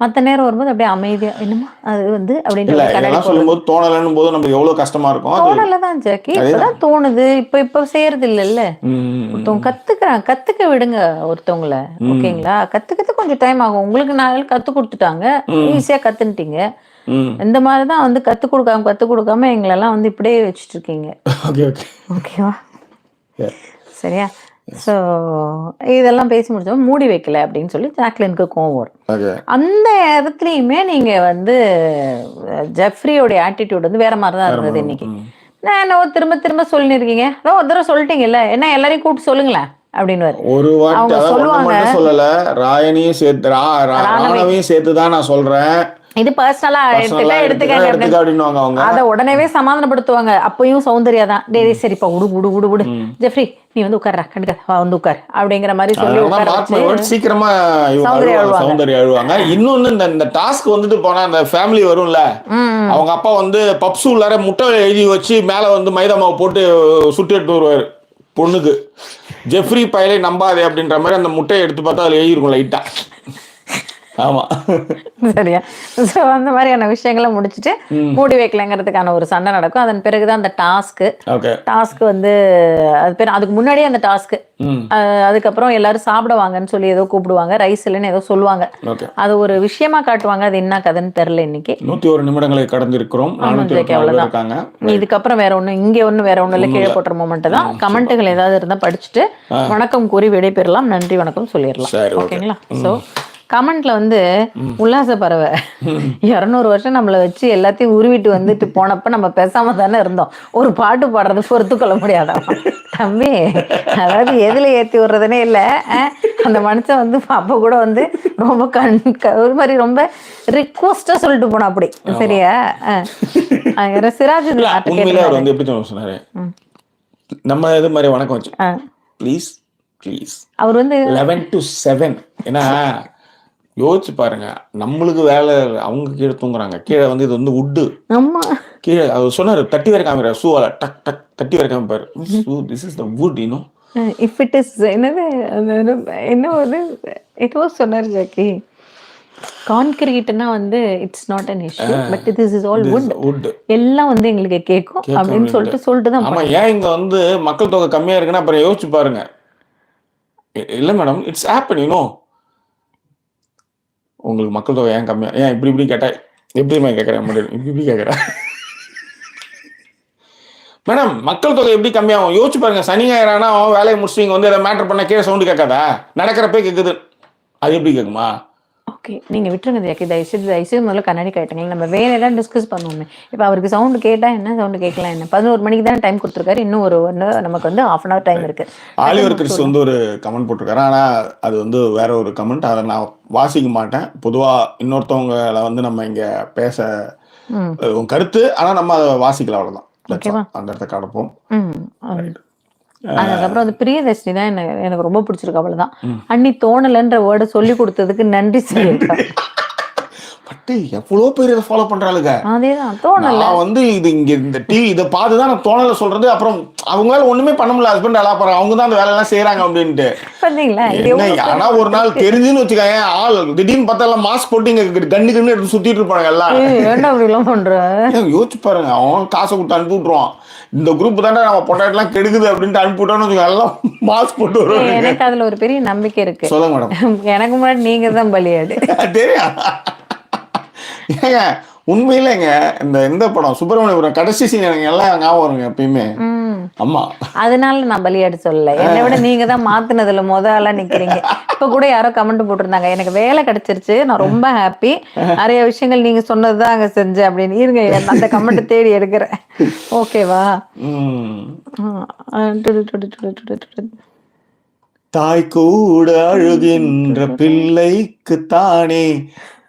மற்ற நேரம் வரும்போது அப்படியே அமைதியா என்னமா அது வந்து அப்படின்னு சொல்லும்போது தோணலன்னும் போது நமக்கு எவ்வளவு கஷ்டமா இருக்கும். தோணலதான் ஜாக்கி, இப்பதான் தோணுது, இப்ப செய்யறது இல்ல. ஒருத்தவங்க கத்துக்க விடுங்க ஒருத்தவங்கள, ஓகேங்களா? கத்துக்கிறது கொஞ்சம் டைம் ஆகும். உங்களுக்கு 4 நாள் கத்து கொடுத்துட்டாங்க, ஈஸியா கத்துன்ட்டீங்க. இந்த மாதிரிதான் வந்து கத்து கொடுக்காம எங்களெல்லாம் வந்து இப்படியே வச்சுட்டு இருக்கீங்க. ஓகேவா? சரியா? ஸோ இதெல்லாம் பேசி முடிச்சோம், மூடி வைக்கல அப்படின்னு சொல்லி ஜாக்லினுக்கு கோவம் வரும். அந்த இடத்துலையுமே நீங்க வந்து ஜெஃப்ரியோடைய ஆட்டிடியூட் வந்து வேற மாதிரி தான் இருந்தது. இன்னைக்கு நான் என்னவோ திரும்ப சொல்லிருக்கீங்க, ஒரு தடவை சொல்லிட்டீங்கல்ல, என்ன எல்லாரையும் கூப்பிட்டு சொல்லுங்களேன் அப்படின்னு ஒரு வாட்டி சொல்லுவாங்க. சொல்லல, ராயனையும் சேர்த்து ராணவையும் சேர்த்துதான் நான் சொல்றேன், இது பர்சனலா எடுத்துக்காங்க. அத உடனே சமாதானப்படுத்துவாங்க. அப்பயும் சௌந்தர்யா தான், டேய் சரிப்பா விடு ஜெஃப்ரி நீ வந்து உட்கார்றா, கண்டிப்பா வந்து உட்கார் அப்படிங்கிற மாதிரி சொல்லி சீக்கிரமா சௌந்தர்யா அழுவாங்க. இன்னொன்னு இந்த டாஸ்க் வந்துட்டு போனா அந்த ஃபேமிலி வரும்ல, அவங்க அப்பா வந்து பப்ஸ் உள்ளார முட்டை எழுதி வச்சு மேல வந்து மைதா மாவு போட்டு சுட்டு எடுத்து வருவாரு பொண்ணுக்கு. ஜெஃப்ரி பையலை நம்பாதே அப்படின்ற மாதிரி அந்த முட்டையை எடுத்து பார்த்தா அதுல எழுதிருக்கும் லைட்டா. ஆமா. சரியா? ஸோ அந்த மாதிரியான விஷயங்களை முடிச்சுட்டு மூடி வைக்கலங்கிறதுக்கான ஒரு சண்டை நடக்கும். அதன் பிறகுதான் அந்த ஓகே. டாஸ்க் வந்து அது பேர் அதுக்கு முன்னாடியே அந்த டாஸ்க். அதுக்கப்புறம் எல்லாரும் சாப்பிட வாங்கன்னு சொல்லி ஏதோ கூப்பிடுவாங்க, ரைஸ் இல்லைன்னு ஏதோ சொல்லுவாங்க. ஓகே. அது ஒரு விஷயமா காட்டுவாங்க. அது என்ன கதைன்னு தெரியல இன்னைக்கு. 101 நிமிடங்களை கடந்திருக்கிறோம். அவ்வளவுதான். இதுக்கப்புறம் வேற ஒண்ணு, இங்க ஒண்ணு வேற ஒண்ணு இல்ல, கீழே போட்டுற மொமெண்ட் தான். கமெண்ட்டுகள் ஏதாவது இருந்தா படிச்சுட்டு வணக்கம் கூறி விடைபெறலாம். நன்றி வணக்கம் சொல்லிடலாம். ஓகேங்களா? ஸோ கமெண்ட்ல வந்து உல்லாச பறவை 200 வருஷம் நம்மளை வச்சு எல்லாத்தையும் உருவிட்டு வந்துட்டு போனப்ப நம்ம பேசாம தானே இருந்தோம். ஒரு பாட்டு பாடுறது பொறுத்து கொள்ள முடியாதா தம்பி? அதாவது எதுல ஏத்தி விடுறதுனே இல்ல. அந்த மனுஷன் வந்து அப்ப கூட வந்து ரொம்ப ஒரு மாதிரி ரொம்ப ரிக்வஸ்டா சொல்லிட்டு போனா அப்படி. சரியா? சிராஜ் உண்மையிலே அவர் வந்து எப்படி சொன்னாரு, நம்ம இது மாதிரி வணக்கம் வச்சு ப்ளீஸ் ப்ளீஸ் அவர் வந்து 11 to 7. ஏன்னா யோசிச்சு பாருங்க, நம்மளுக்கு வேலை, அவங்க கீழே தூங்குறாங்க. கீழே வந்து இது வந்து உட்டு கீழே அவர் சொன்னாரு, தட்டி வரை காமிக்கிறார் ஷூவால, டக் டக் தட்டி வரை காமிப்பாரு. This is the wood, you know. If it is என்னது என்ன ஒரு இட் வாஸ் சொன்னார் ஜாக்கி, கான்கிரீட்னா வந்து it's not an issue, but this is all wood, எல்லாம் வந்து எங்களுக்கு கேட்கும் அப்படின்னு சொல்லிட்டு தான். ஆமா. ஏன் இங்க வந்து மக்கள் தொகை கம்மியா இருக்குன்னா அப்புறம் யோசிச்சு பாருங்க. இல்ல madam, it's happen, you know. உங்களுக்கு மக்கள் தொகை ஏன் கம்மியா, ஏன் இப்படி கேட்டா எப்படிமா கேட்கறேன் முடியும், இப்படி கேட்கறேன் மேடம். மக்கள் தொகை எப்படி கம்மியாகும் யோசிச்சு பாருங்க. சனி ஞாயிறானா வேலையை முடிச்சு இங்க வந்து எதாவது மேட்டர் பண்ண கீழே சவுண்டு கேட்காதா? நடக்கிறப்பே கேட்குது, அது எப்படி கேட்குமா? ஓகே, நீங்க விட்டுருங்க ஜாக்கி, தயவுசெய்து முதல்ல கண்ணாடி கேட்டுங்க. நம்ம வேற ஏதாவது டிஸ்கஸ் பண்ணுவோமே. இப்போ அவருக்கு சவுண்டு கேட்டா என்ன, சவுண்டு கேட்கலாம் என்ன. 11 மணிக்கு தான் டைம் கொடுத்துருக்காரு. இன்னும் ஒரு நமக்கு வந்து ½ hour டைம் இருக்கு. ஆலிவர் கிறிஸ் வந்து ஒரு கமெண்ட் போட்டிருக்காரு. ஆனா அது வந்து வேற ஒரு கமெண்ட், அதை நான் வாசிக்க மாட்டேன். பொதுவா இன்னொருத்தவங்களை வந்து நம்ம இங்க பேச கருத்து, ஆனா நம்ம அதை வாசிக்கலாம், அவ்வளவுதான். அந்த இடத்த கடப்போம். அதுக்கப்புறம் வந்து பிரியதர்ஷினி தான் எனக்கு ரொம்ப பிடிச்சிருக்கு. அவ்வளவுதான். அன்னி தோணலன்ற வேர்டை சொல்லி கொடுத்ததுக்கு நன்றி சொல்லியிருக்கேன். பட் எவ்வளோ பேர் இதை ஃபாலோ பண்றாளுங்க. அதேதான், தோணல. நான் வந்து இது இங்க இந்த டிவி இதை பார்த்துதான் நான் தோணல சொல்றது. அப்புறம் அவங்களால ஒண்ணுமே பண்ண முடியல, ஹஸ்பண்ட் அலா போறாங்க, அவங்க தான் அந்த வேலை எல்லாம் செய்யறாங்க அப்படின்ட்டு. ஆனா ஒரு நாள் தெரிஞ்சுன்னு வச்சுக்கோங்க, ஆள் திடீர்னு பார்த்தா எல்லாம் மாஸ்க் போட்டு இங்க கண்ணு எடுத்து சுத்திட்டு இருப்பாங்க எல்லாம். என்ன அப்படி எல்லாம் பண்ற? யோசிச்சு பாருங்க, அவன் காசை கொடுத்து அனுப்பி விட்டுருவான். இந்த குரூப் தானே நம்ம பொண்டாட்டிலாம் கெடுக்குது அப்படின்ட்டு அனுப்பிவிட்டோன்னு வச்சுக்கோங்க, எல்லாம் மாஸ்க் போட்டு வருவாங்க. எனக்கு அதுல ஒரு பெரிய நம்பிக்கை இருக்கு. சொல்லுங்க மேடம். எனக்கு முன்னாடி நீங்க தான் பலியாடு. தெரியும். ஏங்க உண்மையிலேங்க இந்த படம் சுப்பிரமணியபுரம் கடைசி சீன் எனக்கு எல்லாம் ஞாபகம் வருங்க எப்பயுமே. ஆமா, அதனால நான் பலியாடு சொல்லல. என்னை விட நீங்க தான் மாத்தினதுல முதல்ல நிக்கிறீங்க. இப்ப கூட யாரோ கமெண்ட் போட்டிருந்தாங்க, எனக்கு வேலை கிடைச்சிருச்சு, நான் ரொம்ப ஹாப்பி, நிறைய விஷயங்கள் நீங்க சொன்னதுதான் அங்க செஞ்சேன் அப்படின்னு. இருங்க, அந்த கமெண்ட் தேடி எடுக்கிறேன். ஓகேவா? தாய் கூட அழுகின்ற பிள்ளைக்கு தானே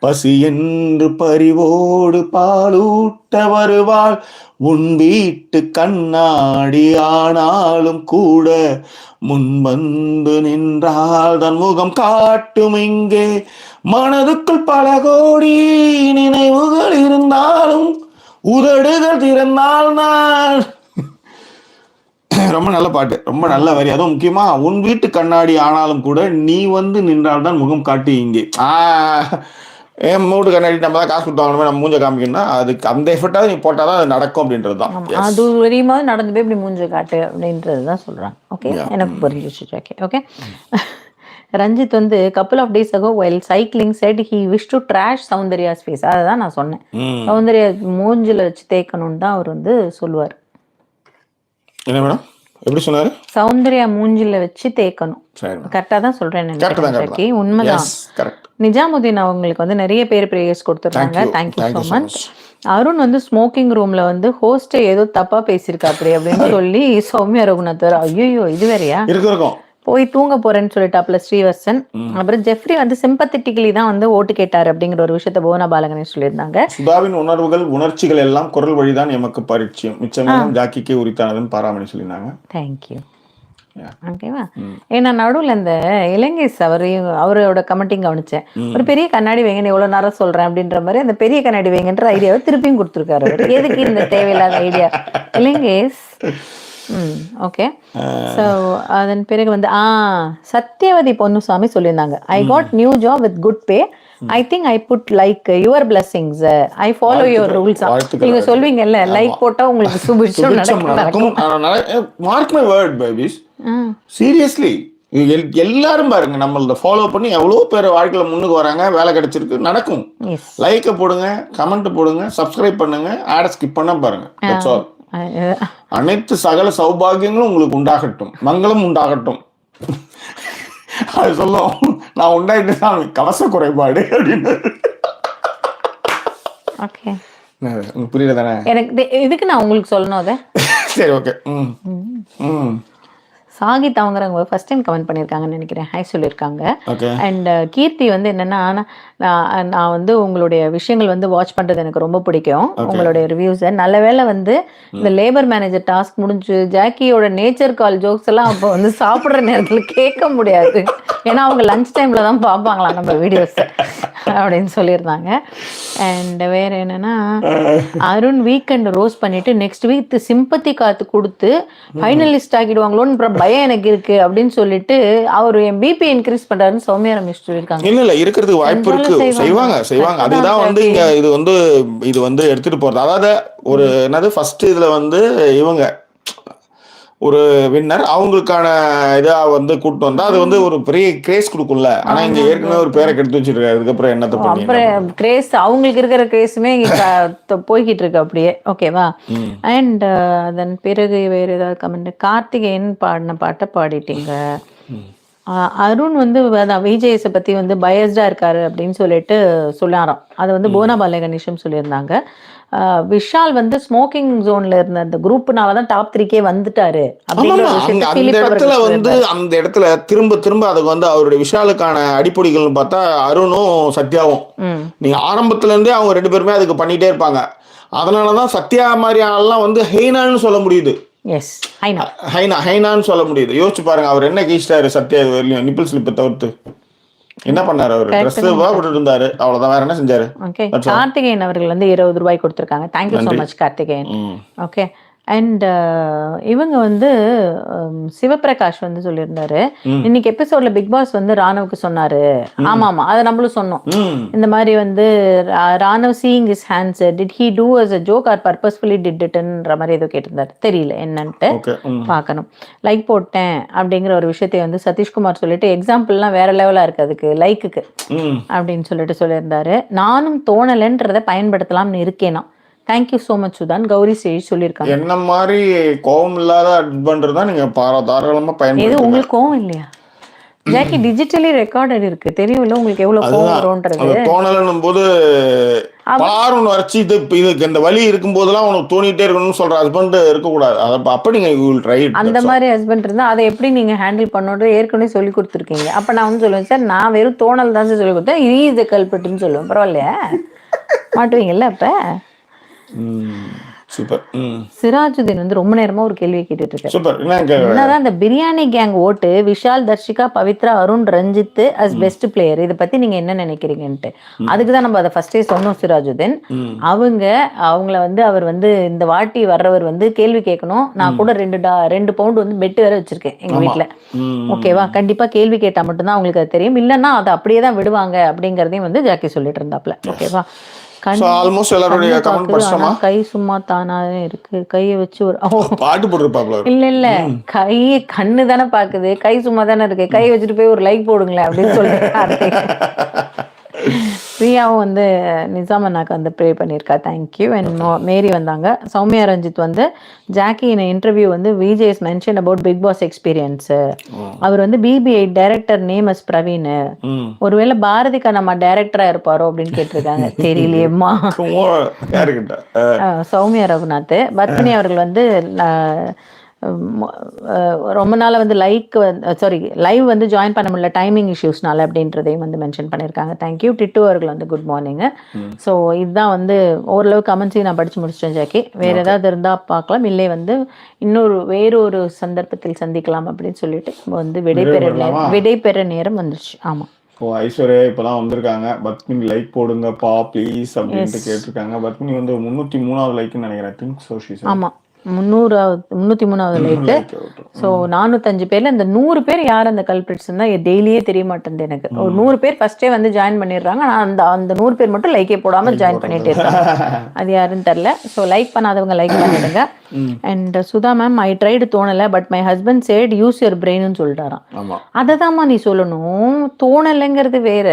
பசி என்று பரிவோடு பாலூட்ட வருவாள். உன் வீட்டு கண்ணாடி ஆனாலும் கூட முன்வந்து நின்றால் தன் முகம் காட்டும். இங்கே மனதுக்குள் பல கோடி நினைவுகள் இருந்தாலும் உதடுகள் திறந்தால் நான். ரொம்ப நல்ல பாட்டு, ரொம்ப நல்ல வரி. அதுவும் முக்கியமா உன் வீட்டு கண்ணாடி ஆனாலும் கூட நீ வந்து நின்றால்தான் முகம் காட்டு. இங்கே என் மூட்டு கண்ணாடி நம்ம தான் காசு கொடுத்தாங்க, நம்ம மூஞ்ச காமிக்கணும்னா அதுக்கு அந்த எஃபர்ட்டாவது நீ போட்டாதான் அது நடக்கும் அப்படின்றது தான். அது வரையுமா நடந்து போய் இப்படி மூஞ்ச காட்டு அப்படின்றது தான் சொல்றாங்க. ஓகே, எனக்கு புரிஞ்சிச்சு. ஓகே. ரஞ்சித் வந்து couple of days ago while cycling said he wished to trash சௌந்தர்யா's face. அதுதான் நான் சொன்னேன், சௌந்தர்யா மூஞ்சில வச்சு தேய்க்கணும்னு தான் அவர் வந்து சொல்லுவார். என்ன மேடம், எப்படி சொன்னாரு? சௌந்தர்யா மூஞ்சில வச்சு தேய்க்கணும். கரெக்டா தான் சொல்றேன். உண்மைதான். நிஜாமுதீன் அவங்களுக்கு வந்து நிறைய பேர் பிரேயர்ஸ் கொடுத்துருக்காங்க. Thank you so much. அருண் வந்து ஸ்மோக்கிங் ரூம்ல வந்து ஹோஸ்டே ஏதோ தப்பா பேசியிருக்கா அப்படி அப்படின்னு சொல்லி சௌமியா ரகுநாதர், ஐயோ இது வேறையா, போய் தூங்க போறேன்னு சொல்லிட்டாப்ல ஸ்ரீவர்சன். அப்புறம் ஜெஃப்ரி வந்து சிம்பத்தட்டிக்கலி தான் வந்து ஓட்டு கேட்டாரு அப்படிங்கிற ஒரு விஷயத்த புவனா பாலகணேஷ் சொல்லியிருந்தாங்க. சுதாவின் உணர்வுகள் உணர்ச்சிகள் எல்லாம் குரல் வழிதான் எமக்கு பரிச்சயம், மிச்சமெல்லாம் ஜாக்கிக்கே உரித்தானதுன்னு பாராமணி சொல்லியிருந்தாங்க. தேங்க்யூ. ஓகேவா? ஏன்னா நடுவில் இந்த இலங்கேஷ் அவரோட கமெண்டிங் கவனிச்சேன். ஒரு பெரிய கண்ணாடி வைங்கன்னு எவ்வளவு நேரம் சொல்றேன் அப்படின்ற மாதிரி அந்த பெரிய கண்ணாடி வைங்கன்ற ஐடியாவை திருப்பியும் கொடுத்துருக்காரு. எதுக்கு இந்த தேவையில்லாத ஐடியா இலங்கேஷ்? ஓகே. ஸோ அதன் பிறகு வந்து சத்யவதி பொன்னுசாமி சொல்லியிருந்தாங்க, I got new job with good pay, I think I put like your blessings, I follow your rules. நீங்க சொல்வீங்கல்ல லைக் போட்டா உங்களுக்கு சுபிட்சம் நடக்கும். Mark my word babies, seriously எல்லாரும் பாருங்க நம்மள ஃபாலோ பண்ணி எவ்வளவு பேர் வாழ்க்கையில முன்னுக்கு வராங்க, வேலை கிடைச்சிருக்கு, நடக்கும். லைக்க போடுங்க, கமெண்ட் போடுங்க, சப்ஸ்கிரைப் பண்ணுங்க, ஆட் ஸ்கிப் பண்ண பாருங்க. That's all. அனைத்து சகல சௌபாகியங்களும் உங்களுக்கு உண்டாகட்டும், மங்களம் உண்டாகட்டும். அது சொல்லும் நான் உண்டாயிட்டு சாமி கவச குறைபாடு அப்படின்னு. ஓகே, புரியல தானே எனக்கு இதுக்கு நான் உங்களுக்கு சொல்லணும் அதை. சரி, ஓகே. சாகித் அவங்கிறவங்க ஃபர்ஸ்ட் டைம் கமெண்ட் பண்ணியிருக்காங்கன்னு நினைக்கிறேன், ஹாய் சொல்லியிருக்காங்க. அண்ட் கீர்த்தி வந்து என்னன்னா, நான் வந்து உங்களுடைய விஷயங்கள் வந்து வாட்ச் பண்ணுறது எனக்கு ரொம்ப பிடிக்கும், உங்களுடைய ரிவ்யூஸை. நல்ல வேளை வந்து இந்த லேபர் மேனேஜர் டாஸ்க் முடிஞ்சு ஜாக்கியோட நேச்சர் கால் ஜோக்ஸ் எல்லாம் அப்போ வந்து சாப்பிட்ற நேரத்தில் கேட்க முடியாது, ஏன்னா அவங்க லஞ்ச் டைம்ல தான் பார்ப்பாங்களாம் நம்ம வீடியோஸ் அப்படின்னு சொல்லியிருந்தாங்க. அண்ட் வேற என்னன்னா, அருண் வீக்கெண்ட் ரோஸ் பண்ணிட்டு நெக்ஸ்ட் வீக் சிம்பத்தி காத்து கொடுத்து ஃபைனலிஸ்ட் ஆக்கிடுவாங்களோன்னு பயம் எனக்கு இருக்கு அப்படின்னு சொல்லிட்டு அவர் என் பிபி இன்க்ரீஸ் பண்றாருன்னு சௌமியா ரமேஷ் சொல்லியிருக்காங்க. இல்ல இருக்கிறதுக்கு வாய்ப்பு இருக்கு, செய்வாங்க. அதுதான் வந்து இங்க இது வந்து எடுத்துட்டு போறது. அதாவது ஒரு என்னது ஃபர்ஸ்ட் இதுல வந்து இவங்க ஒரு வின்னர் அவங்களுக்கான இதா வந்து கூட்டு வந்தா அது வந்து ஒரு பெரிய கிரேஸ் கொடுக்கும்ல. ஆனா இங்க ஏற்கனவே ஒரு பேரை கெடுத்து வச்சிருக்காரு, அதுக்கப்புறம் என்னத்த பண்ணி அப்புறம் கிரேஸ் அவங்களுக்கு இருக்கிற கிரேஸுமே போய்கிட்டு இருக்கு அப்படியே. ஓகேவா? அண்ட் அதன் பிறகு வேற ஏதாவது கமெண்ட், கார்த்திகேயன் பாடின பாட்டை பாடிட்டீங்க. அருண் வந்து விஜேஎஸை பத்தி வந்து பயஸ்டா இருக்காரு அப்படின்னு சொல்லிட்டு சொல்லாராம். அதை வந்து போனாபாலே கணேஷம் சொல்லியிருந்தாங்க. விஷால் வந்து ஸ்மோக்கிங் ஜோன்ல இருந்த அந்த குரூப்னாலதான் டாப் 3 வந்துட்டாரு. அந்த இடத்துல திரும்ப அதுக்கு வந்து அவருடைய விஷாலுக்கான அடிப்படைகள் பார்த்தா அருணும் சத்யாவும் நீங்க ஆரம்பத்துல இருந்தே அவங்க 2 பேருமே அதுக்கு பண்ணிட்டே இருப்பாங்க. அதனாலதான் சத்யா மாதிரியானலாம் வந்து ஹெய்னான்னு சொல்ல முடியுது. ஹைனான்னு சொல்ல முடியுது. யோசிச்சு பாருங்க, அவர் என்ன கீழ்ச்சாரு சத்யா வரலையும் நிப்பிள் ஸ்லிப்பை தவிர்த்து என்ன பண்ணாரு? அவரு ட்ரெஸ் போட்டு இருந்தாரு, அவ்வளவுதான். வேற என்ன செஞ்சாரு? கார்த்திகேயன் அவர்கள் வந்து 20 ரூபாய் கொடுத்திருக்காங்க. Thank you so much Karthikeyan. Okay. And இவங்க வந்து சிவபிரகாஷ் வந்து சொல்லியிருந்தாரு, இன்னைக்கு எபிசோட்ல பிக் பாஸ் வந்து ராணவுக்கு சொன்னாரு. ஆமா அதை நம்மளும் சொன்னோம். இந்த மாதிரி வந்து Ranav seeing his hands did he do as a joke or purposefully did இட்ன்ற மாதிரி ஏதோ கேட்டிருந்தாரு. தெரியல என்னன்ட்டு, பார்க்கணும். லைக் போட்டேன் அப்படிங்கிற ஒரு விஷயத்தை வந்து சதீஷ்குமார் சொல்லிட்டு எக்ஸாம்பிள்லாம் வேற லெவலா இருக்கு அதுக்கு லைக்குக்கு அப்படின்னு சொல்லியிருந்தாரு. நானும் தோணலைன்றதை பயன்படுத்தலாம்னு இருக்கேனா. தேங்க்யூ ஸோ மச் சுதான். கௌரி சேஜ் சொல்லியிருக்காங்க, என்ன மாதிரி கோவம் இல்லாத பண்றதா நீங்க தாராளமா பயன்படுத்துங்க. உங்களுக்கு கோவம் இல்லையா ஜாக்கி? டிஜிட்டலி ரெக்கார்டட் இருக்கு, தெரியும்ல உங்களுக்கு எவ்வளவு கோவம் வரும்ன்றது. தோணலன்னும் போது பாருன்னு வரைச்சு இதுக்கு இந்த வலி இருக்கும் போதெல்லாம் உனக்கு தோணிட்டே இருக்கணும்னு சொல்ற ஹஸ்பண்ட் இருக்கக்கூடாது. அப்ப நீங்க அந்த மாதிரி ஹஸ்பண்ட் இருந்தா அதை எப்படி நீங்க ஹேண்டில் பண்ணணும் ஏற்கனவே சொல்லி கொடுத்துருக்கீங்க. அப்ப நான் வந்து சொல்லுவேன், சார் நான் வெறும் தோணல் தான் சொல்லி கொடுத்தேன், இது கல்பட்டுன்னு சொல்லுவேன். பரவாயில்லையா? மாட்டுவீங்கல்ல அப்ப? சூப்பர். சிராஜுதீன் வந்து ரொம்ப நேரமா ஒரு கேள்வி கேட்டுட்டு இருக்காரு. என்னதான் இந்த பிரியாணி கேங் ஓட்டு Vishal, Dharshika, Pavithra, Arun, Ranjith as best player, இதை பத்தி நீங்க என்ன நினைக்கிறீங்கன்ட்டு. அதுக்குதான் நம்ம அதை ஃபர்ஸ்டே சொன்னோம். சிராஜுதீன் அவங்கள வந்து அவர் வந்து இந்த வாட்டி வர்றவர் வந்து கேள்வி கேட்கணும். நான் கூட 2 பவுண்ட் வந்து பெட் வேற வச்சிருக்கேன் எங்க வீட்டுல. ஓகேவா? கண்டிப்பா கேள்வி கேட்டா மட்டும்தான் அவங்களுக்கு அது தெரியும், இல்லன்னா அதை அப்படியே தான் விடுவாங்க அப்படிங்கறதையும் வந்து ஜாக்கி சொல்லிட்டு இருந்தாப்ல. ஓகேவா? கை சும்மா தானா இருக்கு, கைய வச்சு ஒரு பாட்டு போட்டுருப்பாங்க. இல்ல கை கண்ணு தானே பாக்குது, கை சும்மா தானே இருக்கு, கை வச்சுட்டு போய் ஒரு லைக் போடுங்களேன் அப்படின்னு சொல்லிட்டு பிரியாவும் வந்து நிசாமன்னாக்கு வந்து ப்ரே பண்ணியிருக்கா. தேங்க்யூ. அண்ட் மேரி வந்தாங்க. சௌமியா ரஞ்சித் வந்து ஜாக்கி இன் இன்டர்வியூ வந்து VJs mention about Bigg Boss experience. அவர் வந்து BB8 director name as Praveen. ஒருவேளை பாரதிகா நம்ம டைரக்டரா இருப்பாரோ அப்படின்னு கேட்டிருக்காங்க. தெரியலையேம்மா. சௌமியா ரகுநாத். பத்மினி அவர்கள் வந்து ரொம்ப நாள் வந்து லைவ் வந்து ஜாயின் பண்ண முடியல டைமிங் இஷ்யூஸ்னால அப்படின்றதையும் வந்து மென்ஷன் பண்ணியிருக்காங்க. தேங்க்யூ. டிட்டு அவர்கள் வந்து குட் மார்னிங். ஸோ இதுதான் வந்து ஓரளவு கமெண்ட்ஸையும் நான் படிச்சு முடிச்சிட்டேன் ஜாக்கி. வேற ஏதாவது இருந்தா பார்க்கலாம், இல்லை வந்து வேறொரு சந்தர்ப்பத்தில் சந்திக்கலாம் அப்படின்னு சொல்லிட்டு வந்து விடைபெற நேரம் வந்துருச்சு. ஆமா. ஐஸ்வர்யா இப்பதான் வந்திருக்காங்க. பத்மினி லைக் போடுங்கப்பா ப்ளீஸ் அப்படின்ட்டு கேட்டிருக்காங்க. பத்மினி வந்து 303வது லைக்னு நினைக்கிறேன். ஆமா 303வது லைக்கு. ஸோ 405 பேர்ல இந்த 100 பேர் யார் அந்த கல்பிரிட்ஸ் தான் டெய்லியே தெரிய மாட்டேங்குது எனக்கு. ஒரு 100 பேர் ஃபர்ஸ்டே வந்து ஜாயின் பண்ணிடுறாங்க. ஆனால் அந்த 100 பேர் மட்டும் லைக்கே போடாம ஜாயின் பண்ணிட்டே இருக்காங்க. அது யாருன்னு தெரியல. ஸோ லைக் பண்ணாதவங்க லைக் பண்ணிடுங்க. And Sudha ma'am, I tried தோணலை, but my husband said use your பிரெயின்னு சொல்லிட்டாராம். அததாம்மா நீ சொல்லணும். தோணலைங்கிறது வேற.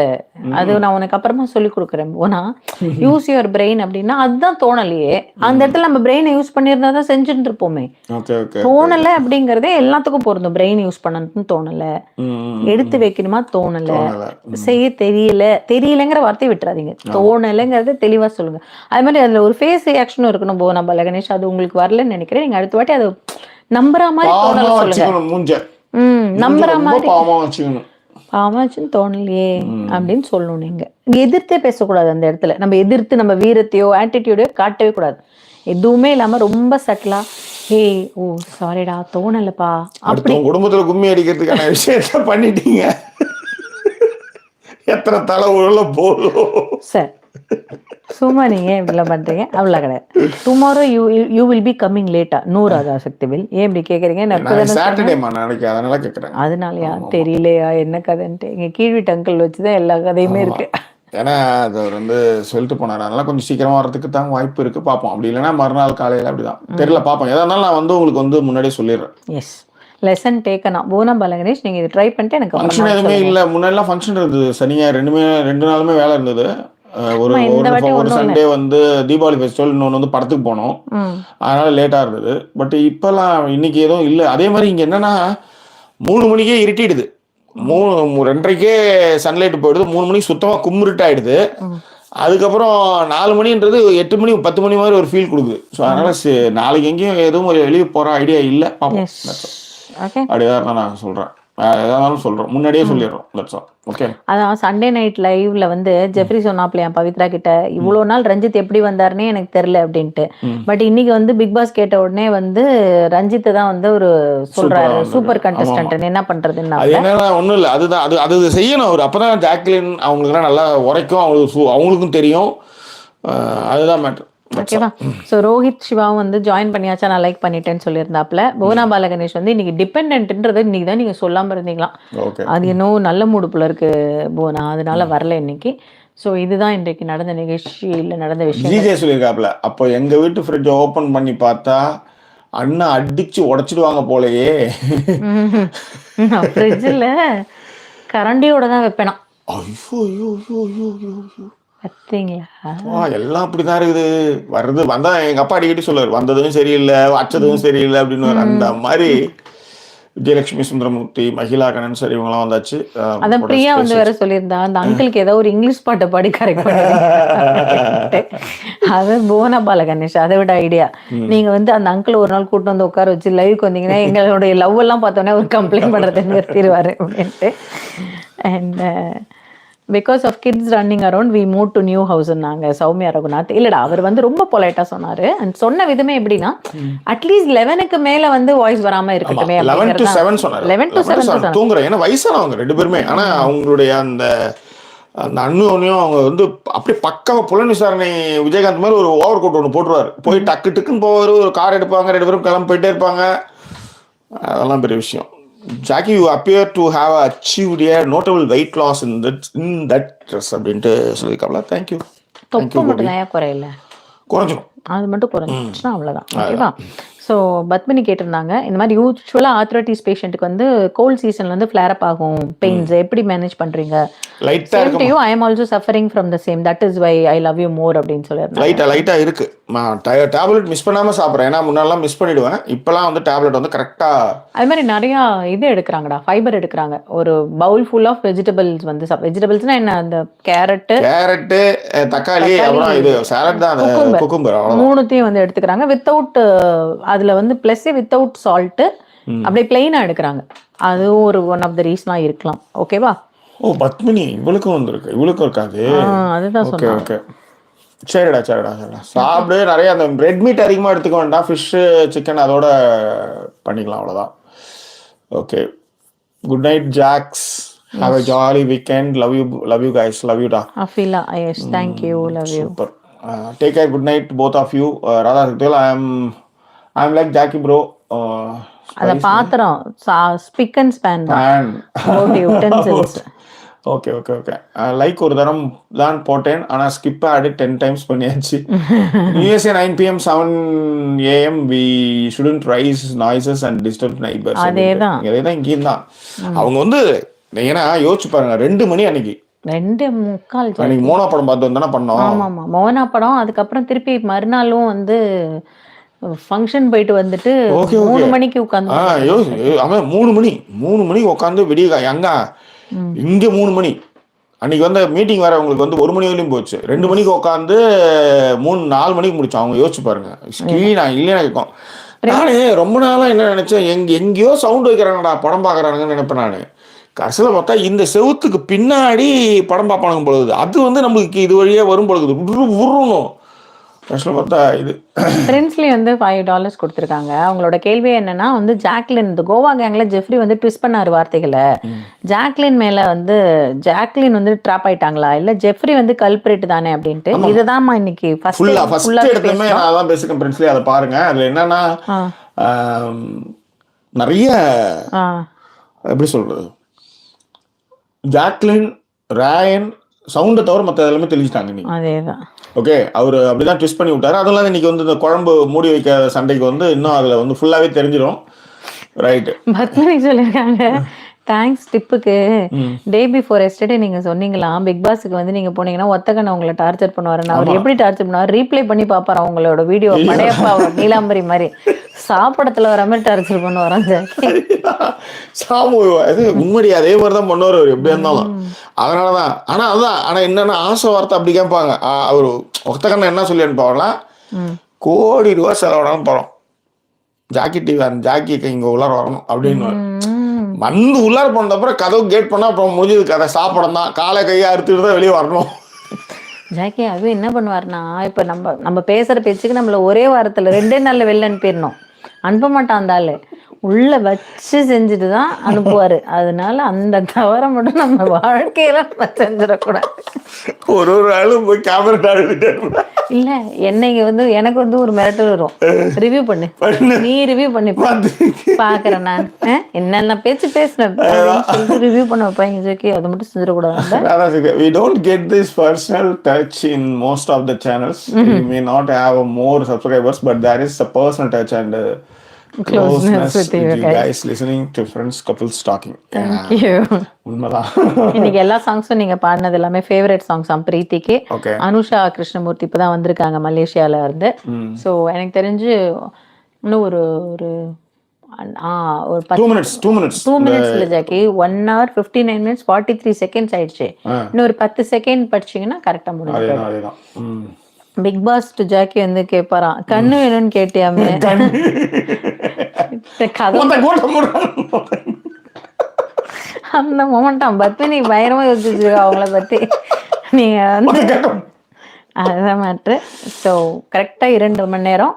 அது நான் உனக்கு அப்புறமா சொல்லி கொடுக்குறேன். போனா யூஸ் யுவர் பிரெயின் அப்படின்னா அதுதான் தோணலையே. அந்த இடத்துல நம்ம பிரெயினை யூஸ் பண்ணியிருந்தா தான் செஞ்சுட்டு இருப்போமே. தோணலை அப்படிங்கறதே எல்லாத்துக்கும் பொருந்தும். பிரெயின் யூஸ் பண்ணணும்னு தோணலை, எடுத்து வைக்கணுமா தோணலை, செய்ய தெரியலங்கிற வார்த்தையை விட்டுறாதீங்க. தோணலைங்கிறத தெளிவா சொல்லுங்க. அது மாதிரி அதுல ஒரு ஃபேஸ் ரியாக்ஷனும் இருக்கணும். போனா கணேஷ், அது உங்களுக்கு வரலன்னு நினைக்கிறேன். நீங்க அடுத்த வாட்டி அதை நம்புற மாதிரி தோணலை சொல்லுங்க. நம்புற மாதிரி பாமாச்சுன்னு தோணலையே அப்படின்னு சொல்லணும். நீங்க எதிர்த்தே பேசக்கூடாது. அந்த இடத்துல நம்ம எதிர்த்து நம்ம வீரத்தையோ ஆட்டிடியூடையோ காட்டவே கூடாது. எதுவுமே இல்லாம ரொம்ப சட்டலா, ஹே ஓ சாரிடா தோணலப்பா, அப்படி குடும்பத்துல கும்மி அடிக்கிறதுக்கான விஷயத்த பண்ணிட்டீங்க. எத்தனை தலை உள்ள போதும் சார். சும்மா நீங்க இப்படிலாம் பண்றீங்க. அவ்வளோ கிடையாது. Tomorrow you will be coming லேட்டா. 100 சக்திவேல். ஏன் இப்படி கேக்குறீங்க? அதனாலயா தெரியலையா என்ன கதைன்ட்டு. எங்க கீழ் வீட்டு அங்கிள் வச்சுதான் எல்லா கதையுமே இருக்கு. ஏன்னா அது அவர் வந்து சொல்லிட்டு போனாரு. அதனால கொஞ்சம் சீக்கிரமா வரதுக்கு தான் வாய்ப்பு இருக்கு. பார்ப்போம். அப்படி இல்லைன்னா மறுநாள் காலையில அப்படிதான் தெரியல. பார்ப்போம். எதா இருந்தாலும் நான் வந்து உங்களுக்கு வந்து முன்னாடியே சொல்லிடுறேன். எஸ், லெசன் டேக்கனா. போனா கணேஷ், நீங்க இதை ட்ரை பண்ணிட்டு எனக்கு ஃபங்க்ஷன் எதுவுமே இல்லை. முன்னாடிலாம் ஃபங்க்ஷன் இருந்தது. சனியா 2 நாளுமே வேலை இருந்தது. ஒரு சண்டே வந்து தீபாவளி ஃபெஸ்டிவல், இன்னொன்று வந்து படத்துக்கு போனோம். அதனால லேட்டா இருந்தது. பட் இப்பெல்லாம் இன்னைக்கு எதுவும் இல்லை. அதே மாதிரி இங்க என்னன்னா 3 மணிக்கே இருட்டிடுது. 2:30க்கே சன்லைட் போயிடுது. 3 மணிக்கு சுத்தமா கும்மிருட்டாயிடுது. அதுக்கப்புறம் 4 மணின்றது 8 மணி 10 மணி மாதிரி ஒரு ஃபீல் கொடுக்குது. ஸோ அதனால நாளைக்கு எங்கேயும் எதுவும் வெளியே போற ஐடியா இல்லை. பார்ப்போம். அப்படிதான் நான் சொல்றேன். ஏதாவது சொல்றோம், முன்னாடியே சொல்லிடுறோம். That's all. ஓகே. அதான் சண்டே நைட் லைவ்ல வந்து ஜெஃப்ரி சொன்னாப்லையா பவித்ரா கிட்ட, இவ்வளவு நாள் ரஞ்சித் எப்படி வந்தாருன்னே எனக்கு தெரியல அப்படின்ட்டு. பட் இன்னைக்கு வந்து பிக் பாஸ் கேட்ட உடனே வந்து ரஞ்சித் தான் வந்து ஒரு சொல்றாரு சூப்பர் கண்டஸ்டன்ட். என்ன பண்றதுன்னா ஒண்ணும் இல்ல, அதுதான் அது செய்யணும் அவர். அப்பதான் ஜாக்லின் அவங்களுக்கு நல்லா உரைக்கும். அவங்களுக்கும் தெரியும். அதுதான் மேட்டர். ஓகேவா? ஸோ ரோஹித் சிவாவும் வந்து ஜாயின் பண்ணியாச்சா, நான் லைக் பண்ணிட்டேன்னு சொல்லியிருந்தாப்புல. புவனா கணேஷ் வந்து இன்னைக்கு டிபெண்டன்ட்ன்றது இன்னைக்கு தான் நீங்க சொல்லாம இருந்தீங்களாம். அது இன்னும் நல்ல மூடுப்புல இருக்கு புவனா, அதனால வரல இன்னைக்கு. ஸோ இதுதான் இன்றைக்கு நடந்த நிகழ்ச்சியில் நடந்த விஷயம். ஜிஜே சொல்லியிருக்காப்புல, அப்போ எங்க வீட்டு ஃப்ரிட்ஜ் ஓபன் பண்ணி பார்த்தா அண்ணா அடிச்சு உடைச்சிடுவாங்க போலயே. ஃப்ரிட்ஜில் கரண்டியோட தான் வைப்பேனா. எல்லாம் அப்படிதான் இருக்குது. வந்தா எங்க அப்பா அடிக்கடி சொல்லுவார், வந்ததும் சரியில்லை, வச்சதும் சரியில்லை அப்படின்னு. அந்த மாதிரி விஜயலட்சுமி சுந்தரமூர்த்தி, மகிழா கணன் சார் இவங்கெல்லாம் வந்தாச்சு. அதான் பிரியா வந்து வேற சொல்லியிருந்தா, அந்த அங்கிளுக்கு ஏதோ ஒரு இங்கிலீஷ் பாட்டை பாடி கரெக்ட் பண்ணி. அது புவனா கணேஷ் அதை விட ஐடியா. நீங்க வந்து அந்த அங்கிள் ஒரு நாள் கூட்டு வந்து உட்கார வச்சு லைவுக்கு வந்தீங்கன்னா எங்களுடைய லவ் எல்லாம் பார்த்தோன்னே ஒரு கம்ப்ளைண்ட் பண்றது நிறுத்திடுவாரு அப்படின்ட்டு. And because of kids running around we move to new house நாங்க. சௌமியா ரகுநாத் இல்லடா, அவர் வந்து ரொம்ப பொலைட்டா சொன்னாரு. அண்ட் சொன்ன விதமே எப்படின்னா, அட்லீஸ்ட் 11க்கு மேல வந்து வாய்ஸ் வராம இருக்கட்டுமே. 11 to 7 சொன்னாரு. 11 to 7 தூங்குறேன். ஏன்னா வயசானவங்க 2 பேருமே. ஆனா அவங்களுடைய அந்த அண்ணுனையும் அவங்க வந்து அப்படியே பக்காவ புலன் விசாரணை விஜயகாந்த் மாதிரி ஒரு ஓவர் கோட் ஒன்று போட்டுருவாரு. போய் டக்கு டக்குன்னு போவாரு. ஒரு கார் எடுப்பாங்க, 2 பேரும் கிளம்பி போயிட்டே இருப்பாங்க. அதெல்லாம் பெரிய விஷயம். Jackie, you appear to have achieved a notable weight loss in that dress அப்படின்ட்டு சொல்லியிருக்காங்களா. தேங்க்யூ. தொப்பை மட்டும் தான் குறையில, குறைஞ்சிடும். அது மட்டும் குறைஞ்சிச்சுன்னா அவ்வளோதான். ஓகேவா? ஸோ பத்மினி கேட்டிருந்தாங்க, இந்த மாதிரி யூஸ்வலாக ஆர்த்ரைட்டிஸ் பேஷண்ட்டுக்கு வந்து கோல்ட் சீசன்ல வந்து ஃப்ளேர் அப் ஆகும் பெயின்ஸ், எப்படி மேனேஜ் பண்றீங்க? I am also suffering from the same, that is why I love you more அப்படின்னு சொல்லியிருந்தாங்க. லைட்டா இருக்கு. டேப்லெட் மிஸ் பண்ணாம சாப்பிட்றேன். ஏன்னா முன்னாடிலாம் மிஸ் பண்ணிடுவேன். இப்பெல்லாம் வந்து டேப்லெட் வந்து கரெக்டா. அது மாதிரி நிறைய இது எடுக்கிறாங்கடா, ஃபைபர் எடுக்கிறாங்க. ஒரு பவுல் ஃபுல் ஆஃப் வெஜிடபிள்ஸ் வந்து வெஜிடபிள்ஸ்னா என்ன, அந்த கேரட்டு, தக்காளி, அப்புறம் இது சாலட் தான், குக்கும்பர், மூணுத்தையும் வந்து எடுத்துக்கிறாங்க. வித்தவுட் அதுல வந்து பிளஸ் வித்தவுட் சால்ட், அப்படியே பிளெயினா எடுக்கிறாங்க. அதுவும் ஒரு ஒன் ஆஃப் த ரீசனா இருக்கலாம். ஓகேவா? ஓ பத்மினி இவளுக்கும் வந்திருக்கு, இவளுக்கும் இருக்காது. அதுதான் சொன்னேன். ஓகே சரிடா சாப்பிடு. நிறைய அந்த ரெட் மீட் அதிகமாக எடுத்துக்க வேண்டாம். ஃபிஷ்ஷு, சிக்கன் அதோட பண்ணிக்கலாம், அவ்வளோதான். Okay, good night Jacks. Have a jolly weekend. Love you guys. Love you da. Afila, yes, thank you. Love you. Super. Take care. Good night both of you. Radha Saktil, I am I'm like Jackie bro. அத பாத்திரம் SPIC and span தான். Okay okay okay. Like ஒரு தரம் தான் போட்டேன், ஆனால் skip ஆடி 10 times பண்ணியாச்சு. USA 9 PM 7 AM we shouldn't raise noises and disturb neighbors. அதேதான் இங்கேயும் தான் அவங்க வந்து. ஏன்னா யோசிச்சு பாருங்க, 2 மணி அன்னைக்கு 2:45 அன்னைக்கு மோனா படம் பார்த்து வந்தானே பண்ணோம். ஆமாம், மோனா படம். அதுக்கப்புறம் திருப்பி மறுநாளும் வந்து ஃபங்க்ஷன் போயிட்டு வந்துட்டு 3 மணிக்கு உட்காந்து. அவன் 3 மணிக்கு உட்காந்து விடிய எங்க இங்க 3 மணி அன்னைக்கு வந்து மீட்டிங் வேற உங்களுக்கு வந்து 1 மணி வரையும் போச்சு. 2 மணிக்கு உட்காந்து 4 மணிக்கு முடிச்சோம். அவங்க யோசிச்சு பாருங்க, ஸ்கிரீனா இல்லையா இருக்கும். நானே ரொம்ப நாளா என்ன நினைச்சேன், எங்கேயோ சவுண்ட் வைக்கிறாங்கடா படம் பார்க்கறாங்கன்னு நினைப்பேன் நானு. கடைசியில் பார்த்தா இந்த செவுத்துக்கு பின்னாடி படம் பார்ப்பானுங்க பொழுது, அது வந்து நம்மளுக்கு இது வழியே வரும் பொழுது உருணும். கடைசியில் பார்த்தா இது பிரின்ஸ்லி வந்து $5 கொடுத்துருக்காங்க. அவங்களோட கேள்வி என்னன்னா வந்து ஜாக்லின், இந்த கோவா கேங்ல ஜெஃப்ரி வந்து ட்விஸ்ட் பண்ணாரு வார்த்தைகளை. ஜாக்லின் மேல வந்து ஜாக்லின் வந்து ட்ராப் ஆயிட்டாங்களா, இல்ல ஜெஃப்ரி வந்து கல்பிரேட் தானே அப்படின்ட்டு. இதுதான் இன்னைக்கு ஃபர்ஸ்ட் எடுத்துமே நான் அதான் பேசுறேன். பிரின்ஸ்லி அதை பாருங்க. அதுல என்னன்னா நிறைய எப்படி சொல்றது, ஜாக்லின் ராயன் சவுண்டை தவிர மற்ற எல்லாமே தெளிச்சிட்டாங்க நீ. அதேதான். ஓகே, அவர் அப்படிதான் ட்விஸ்ட் பண்ணி விட்டாரு. அதெல்லாம் இன்னைக்கு வந்து இந்த குழம்பு மூடி வைக்க சண்டைக்கு வந்து இன்னும் அதுல வந்து ஃபுல்லாவே தெரிஞ்சிடும். ரைட், பத்மினி சொல்லியிருக்காங்க தேங்க்ஸ் டிப்புக்கு. டே பிஃபோர் எஸ்டர்டே நீங்க சொன்னீங்களா பிக் பாஸுக்கு வந்து நீங்க போனீங்கன்னா ஒத்தக்கண்ண உங்களை டார்ச்சர் பண்ணுவாருன்னு. அவர் எப்படி டார்ச்சர் பண்ணுவார், ரீப்ளே பண்ணி பாப்பாரு அவங்களோட வீடியோ. படையப்பா நீலாம்பரி மாதிரி சாப்பிடத்துல வர மாதிரி டார்ச்சர் பண்ணுவாராம் சாமு. அது உண்மையா அதே மாதிரிதான் பண்ணுவார் அவர் எப்படி இருந்தாலும். அதனாலதான். ஆனா என்னன்னா ஆசை வார்த்தை அப்படி கேட்பாங்க. அவரு ஒத்தக்கண்ண என்ன சொல்லி அனுப்புவாங்களா, கோடி ரூபாய் செலவிடாம போறோம் ஜாக்கி டிவி ஜாக்கி இங்க உள்ளார வரணும் அப்படின்னு வந்து உள்ளார போன அப்புறம் கதவு கேட் பண்ணா அப்புறம் முடிஞ்சது கதை. சாப்பிடம் தான், காலை கையை அறுத்துட்டு தான் வெளியே வரணும். ஜாக்கி அது என்ன பண்ணுவாருன்னா, இப்ப நம்ம பேசுற பேச்சுக்கு நம்மள ஒரே வாரத்துல 2 நாள்ல வெளில அனுப்பிடணும். அனுப்ப மாட்டான் அந்த ஆளு, உள்ள வச்சு செஞ்சுட்டு தான் அனுப்புவாரு. அதனால அந்த தவறை மட்டும் நம்ம வாழ்க்கையில செஞ்சிடக்கூடாது. ஒரு ஆளும் போய் கேமரா இல்ல என்னைக்கு வந்து எனக்கு வந்து ஒரு மிரட்டல் வரும், ரிவ்யூ பண்ணு நீ ரிவ்யூ பண்ணி பாக்குறேன் நான் என்னென்ன பேச்சு பேசுனேன் ரிவ்யூ பண்ண வைப்பாங்க. ஜோக்கி அதை மட்டும் செஞ்சிடக்கூடாது. We don't get this personal touch in most of the channels. We may not have more subscribers, but there is a personal touch and closeness with you guys listening to friends couples talking. Thank you. உண்மைதான். இன்னைக்கு எல்லா சாங்ஸும் நீங்க பாடினது எல்லாமே favourite songs பிரீத்திக்கு. Anusha Krishnamurthy இப்பதான் வந்திருக்காங்க மலேசியால இருந்து. ஸோ எனக்கு தெரிஞ்சு இன்னும் ஒரு 2 minutes இல்ல ஜாக்கி, 1 hour 59 minutes 43 seconds ஆயிடுச்சு. இன்னும் ஒரு 10 செகண்ட் படிச்சீங்கன்னா கரெக்டா முடியும். பிக் பாஸ் டு ஜாக்கி வந்து கேட்பாராம், கண்ணு வேணும்னு கேட்டியாமே. அந்த மொமெண்டம் பத்மினி பயங்கரமா யோசிச்சு அவங்கள பத்தி. நீங்க வந்து அதுதான் மேட்ரு. ஸோ கரெக்டா 2 மணி நேரம்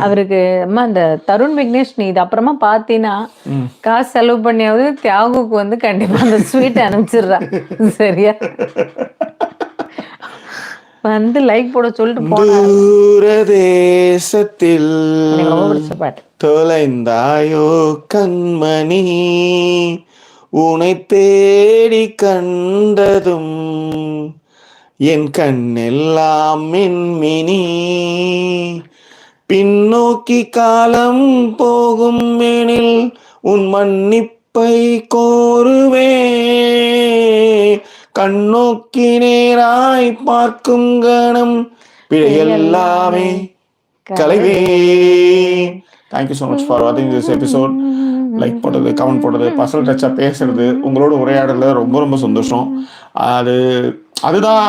அவருக்கு. அம்மா இந்த தருண் விக்னேஷ் நீ இது அப்புறமா பாத்தீங்கன்னா காசு செலவு பண்ணியாவது தியாகுக்கு வந்து கண்டிப்பா அந்த ஸ்வீட் அனுப்பிச்சிடுறா. சரியா வந்து லைக் போட சொல்லிட்டு தூரதேசத்தில் பாட்டு தொலைந்தாயோ கண்மணி, உனை தேடி கண்டதும் என் கண்ணெல்லாம் மின்மினி, பின்னோக்கி காலம் போகும் எனில் உன் மன்னிப்பை கோருவே, கண்ணோக்கி நேராய் பார்க்கும் கணம் பிழையெல்லாமே கலைவே. தேங்க்யூ ஸோ மச் ஃபார் வாட்சிங் திஸ் எபிசோட். லைக் போடுறது, கமெண்ட் போடுறது, பர்சனல் டச்சாக பேசுறது, உங்களோட உரையாடல ரொம்ப ரொம்ப சந்தோஷம். அதுதான்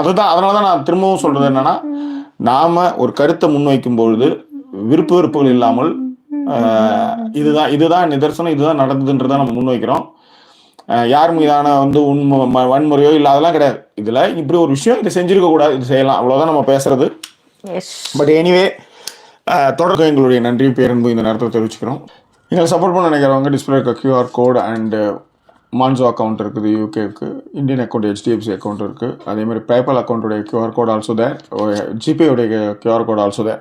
அதனால தான் நான் திரும்பவும் சொல்றது என்னன்னா, நாம ஒரு கருத்தை முன்வைக்கும் பொழுது விருப்பு வெறுப்புகள் இல்லாமல் இதுதான் நிதர்சனம், இதுதான் நடந்ததுன்றதான் நம்ம முன்வைக்கிறோம். யார் மீதான வந்து வன்முறையோ இல்லை அதெல்லாம் கிடையாது. இதுல இப்படி ஒரு விஷயம் இதை செஞ்சிருக்க கூடாது, இது செய்யலாம், அவ்வளவுதான் நம்ம பேசுறது. பட் எனிவே தொடர்ந்து எங்களுடைய நன்றியும் பேரன்பு இந்த நேரத்தில் தெரிவிச்சுக்கிறோம். எங்களை சப்போர்ட் பண்ண நினைக்கிறவங்க டிஸ்பிளே இருக்க QR கோட் அண்ட் மான்சோ அக்கௌண்ட் இருக்குது யூகேக்கு, இந்தியன் அக்கௌண்ட் HDFC அக்கௌண்ட் இருக்குது, அதே மாதிரி பேபால் அக்கௌண்ட்டுடைய QR கோட் ஆல்சோ தேர், ஜிபேவுடைய QR கோட் ஆல்சோ தேர்.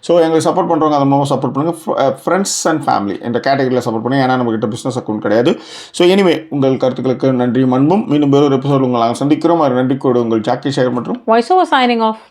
ஸோ எங்களுக்கு சப்போர்ட் பண்ணுறவங்க அதை மூலமாக சப்போர்ட் பண்ணுங்கள். ஃப்ரெண்ட்ஸ் அண்ட் ஃபேமிலி என்ற கேட்டகரியில் சப்போர்ட் பண்ணுங்கள். ஏன்னா நம்மகிட்ட பிஸ்னஸ் அக்கௌண்ட் கிடையாது. ஸோ எனிவே உங்கள் கருத்துக்களுக்கு நன்றி அன்பும். மீண்டும் வேறொரு எபிசோடு உங்களை நாங்கள் சந்திக்கிறோம். அது நன்றி கூட உங்கள் ஜாக்கி சேகர் மற்றும் வாய்ஸ் ஓவர் சைனிங் ஆஃப்.